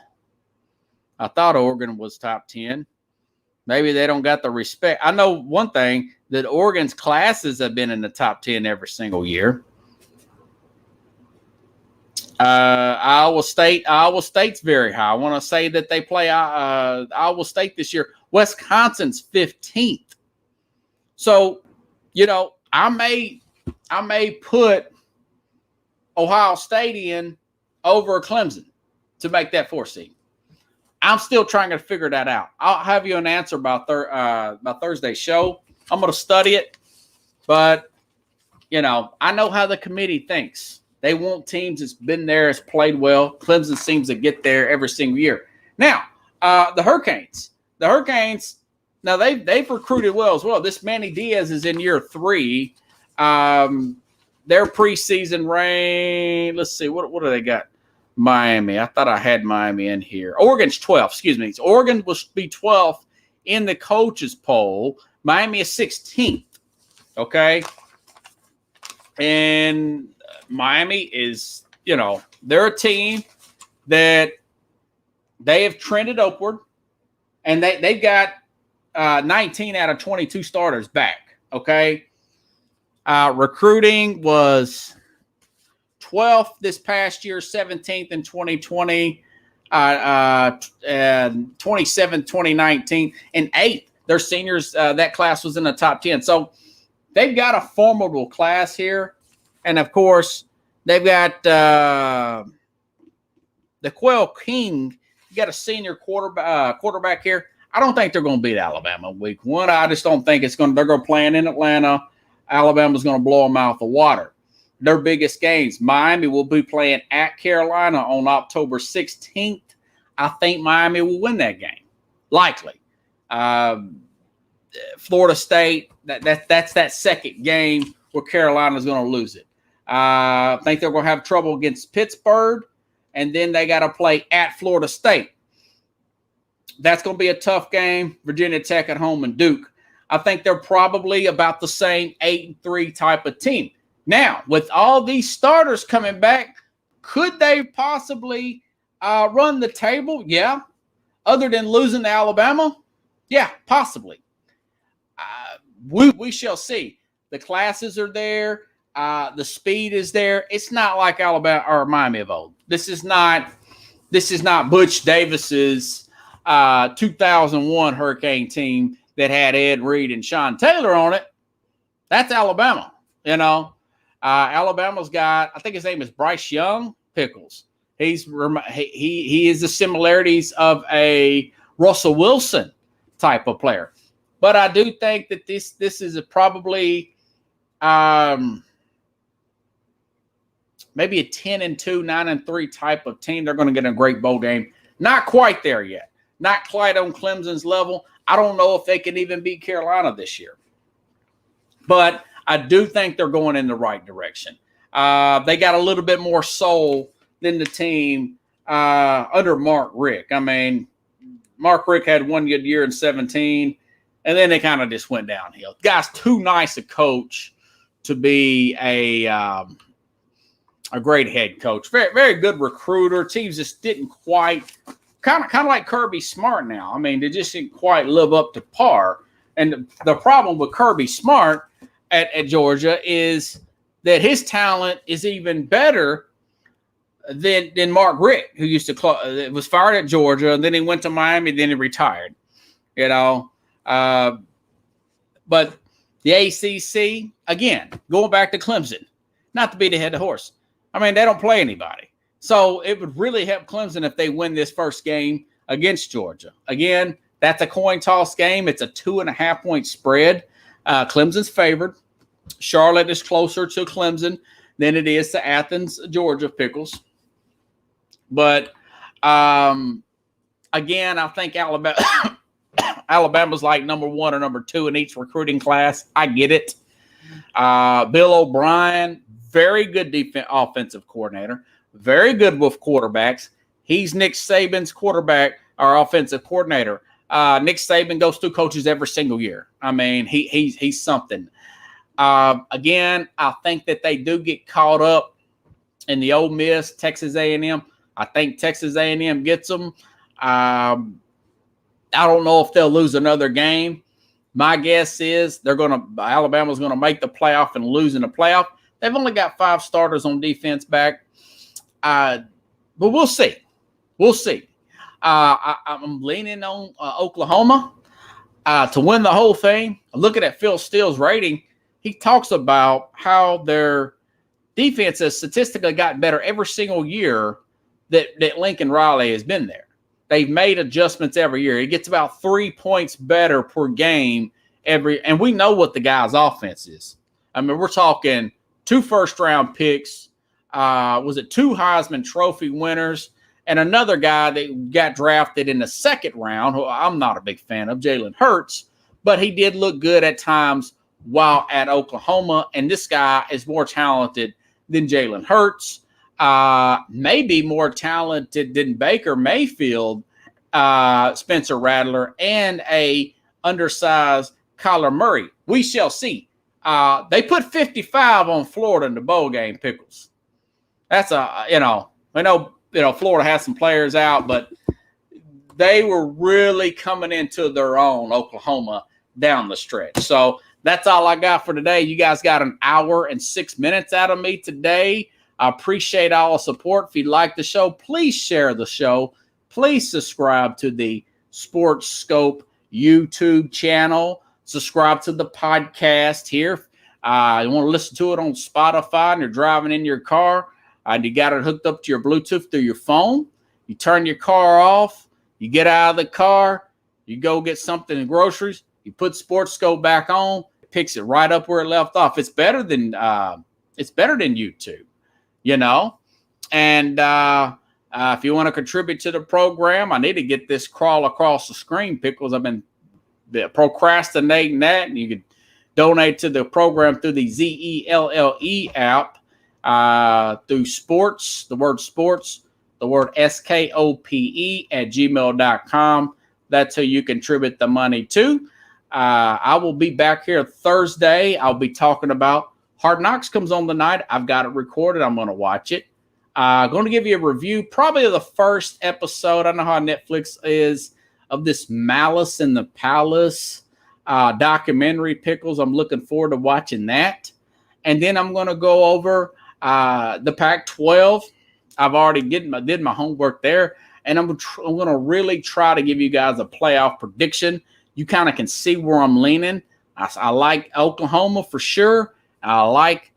– I thought Oregon was top 10. Maybe they don't got the respect. I know one thing, that Oregon's classes have been in the top 10 every single year. Iowa State's very high. I want to say that they play Iowa State this year. Wisconsin's 15th. So, I may put Ohio State in over Clemson to make that 4 seed. I'm still trying to figure that out. I'll have you an answer by Thursday's show. I'm going to study it, but I know how the committee thinks. They want teams that's been there, has played well. Clemson seems to get there every single year. Now, the Hurricanes. Now they've recruited well as well. This Manny Diaz is in year 3. Their preseason reign. Let's see, what do they got? Miami. I thought I had Miami in here. Oregon's 12th. Excuse me. Oregon will be 12th in the coaches poll. Miami is 16th. Okay, and Miami is, they're a team that they have trended upward, and they've got 19 out of 22 starters back. Okay. Recruiting was 12th this past year, 17th in 2020, and 27th, 2019, and 8th. Their seniors, that class was in the top 10. So they've got a formidable class here. And, of course, they've got the Quail King. You got a senior quarterback here. I don't think they're going to beat Alabama week 1. I just don't think they're going to play in Atlanta. Alabama's going to blow them out the water. Their biggest games, Miami will be playing at Carolina on October 16th. I think Miami will win that game, likely. Florida State, that's that second game where Carolina's going to lose it. I think they're going to have trouble against Pittsburgh, and then they got to play at Florida State. That's going to be a tough game. Virginia Tech at home and Duke. I think they're probably about the same 8-3 type of team. Now, with all these starters coming back, could they possibly run the table? Yeah. Other than losing to Alabama? Yeah, possibly. We shall see. The classes are there. The speed is there. It's not like Alabama or Miami of old. This is not Butch Davis's 2001 Hurricane team that had Ed Reed and Sean Taylor on it. That's Alabama, Alabama's got, I think his name is Bryce Young Pickles. He is the similarities of a Russell Wilson type of player. But I do think that this is probably maybe a 10-2, 9-3 type of team. They're going to get a great bowl game. Not quite there yet. Not quite on Clemson's level. I don't know if they can even beat Carolina this year. But I do think they're going in the right direction. They got a little bit more soul than the team under Mark Richt. I mean, Mark Richt had one good year in 2017, and then they kind of just went downhill. Guy's too nice a coach to be a great head coach. Very, very good recruiter. Teams just didn't quite kind of like Kirby Smart now. I mean, they just didn't quite live up to par. And the problem with Kirby Smart at Georgia is that his talent is even better than Mark Richt, who used to was fired at Georgia, and then he went to Miami, then he retired. But the ACC, again, going back to Clemson, not to beat a head horse. I mean, they don't play anybody. So it would really help Clemson if they win this first game against Georgia. Again, that's a coin toss game. It's a 2.5-point spread. Clemson's favored. Charlotte is closer to Clemson than it is to Athens, Georgia, Pickles. But, again, I think Alabama's like number 1 or number 2 in each recruiting class. I get it. Bill O'Brien, very good offensive coordinator. Very good with quarterbacks. He's Nick Saban's quarterback or offensive coordinator. Nick Saban goes through coaches every single year. I mean, he's something. Again, I think that they do get caught up in the Ole Miss, Texas A&M. I think Texas A&M gets them. I don't know if they'll lose another game. My guess is Alabama's going to make the playoff and lose in the playoff. They've only got 5 starters on defense back. But we'll see. We'll see. I'm leaning on Oklahoma to win the whole thing. Looking at Phil Steele's rating, he talks about how their defense has statistically gotten better every single year that Lincoln Riley has been there. They've made adjustments every year. He gets about 3 points better per game and we know what the guy's offense is. I mean, we're talking 2 first-round picks. Was it 2 Heisman Trophy winners and another guy that got drafted in the 2nd round, who I'm not a big fan of, Jalen Hurts, but he did look good at times while at Oklahoma, and this guy is more talented than Jalen Hurts, maybe more talented than Baker Mayfield, Spencer Rattler, and a undersized Kyler Murray. We shall see. They put 55 on Florida in the bowl game, Pickles. That's I know Florida has some players out, but they were really coming into their own, Oklahoma, down the stretch. So that's all I got for today. You guys got an hour and 6 minutes out of me today. I appreciate all the support. If you like the show, please share the show. Please subscribe to the Sports Scope YouTube channel. Subscribe to the podcast here. You want to listen to it on Spotify and you're driving in your car. You got it hooked up to your Bluetooth through your phone. You turn your car off. You get out of the car. You go get something in groceries. You put Sports Scope back on. It picks it right up where it left off. It's better than YouTube, And if you want to contribute to the program, I need to get this crawl across the screen, Pickles. I've been procrastinating that, and you can donate to the program through the ZELLE app. Through sports, the word SKOPE @gmail.com. That's who you contribute the money to. I will be back here Thursday. I'll be talking about Hard Knocks comes on tonight. I've got it recorded. I'm going to watch it. Going to give you a review, probably of the first episode. I know how Netflix is of this Malice in the Palace documentary, Pickles. I'm looking forward to watching that. And then I'm going to go over the Pac-12. I've already did my homework there, and I'm going to really try to give you guys a playoff prediction. You kind of can see where I'm leaning. I like Oklahoma for sure. I like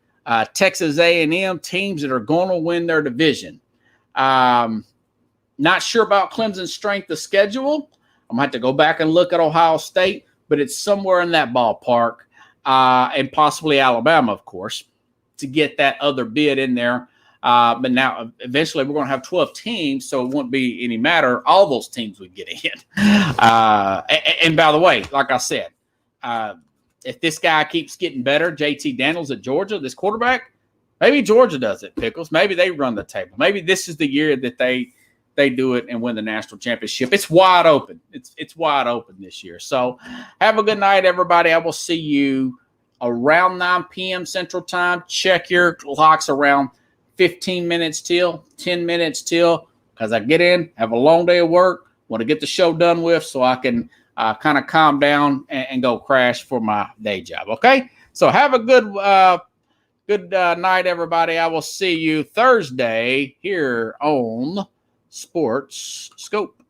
Texas A&M, teams that are going to win their division. Not sure about Clemson's strength of schedule. I'm going to have to go back and look at Ohio State, but it's somewhere in that ballpark, and possibly Alabama, of course, to get that other bid in there. But now eventually we're going to have 12 teams, so it won't be any matter. All those teams would get in. And by the way, like I said, if this guy keeps getting better, JT Daniels at Georgia, this quarterback, maybe Georgia does it, Pickles. Maybe they run the table. Maybe this is the year that they do it and win the national championship. It's wide open. It's wide open this year. So have a good night, everybody. I will see you around 9 p.m. Central Time. Check your clocks around 15 minutes till, 10 minutes till, because I get in, have a long day of work, want to get the show done with so I can kind of calm down and go crash for my day job. Okay? So have a good night, everybody. I will see you Thursday here on Sports Scope.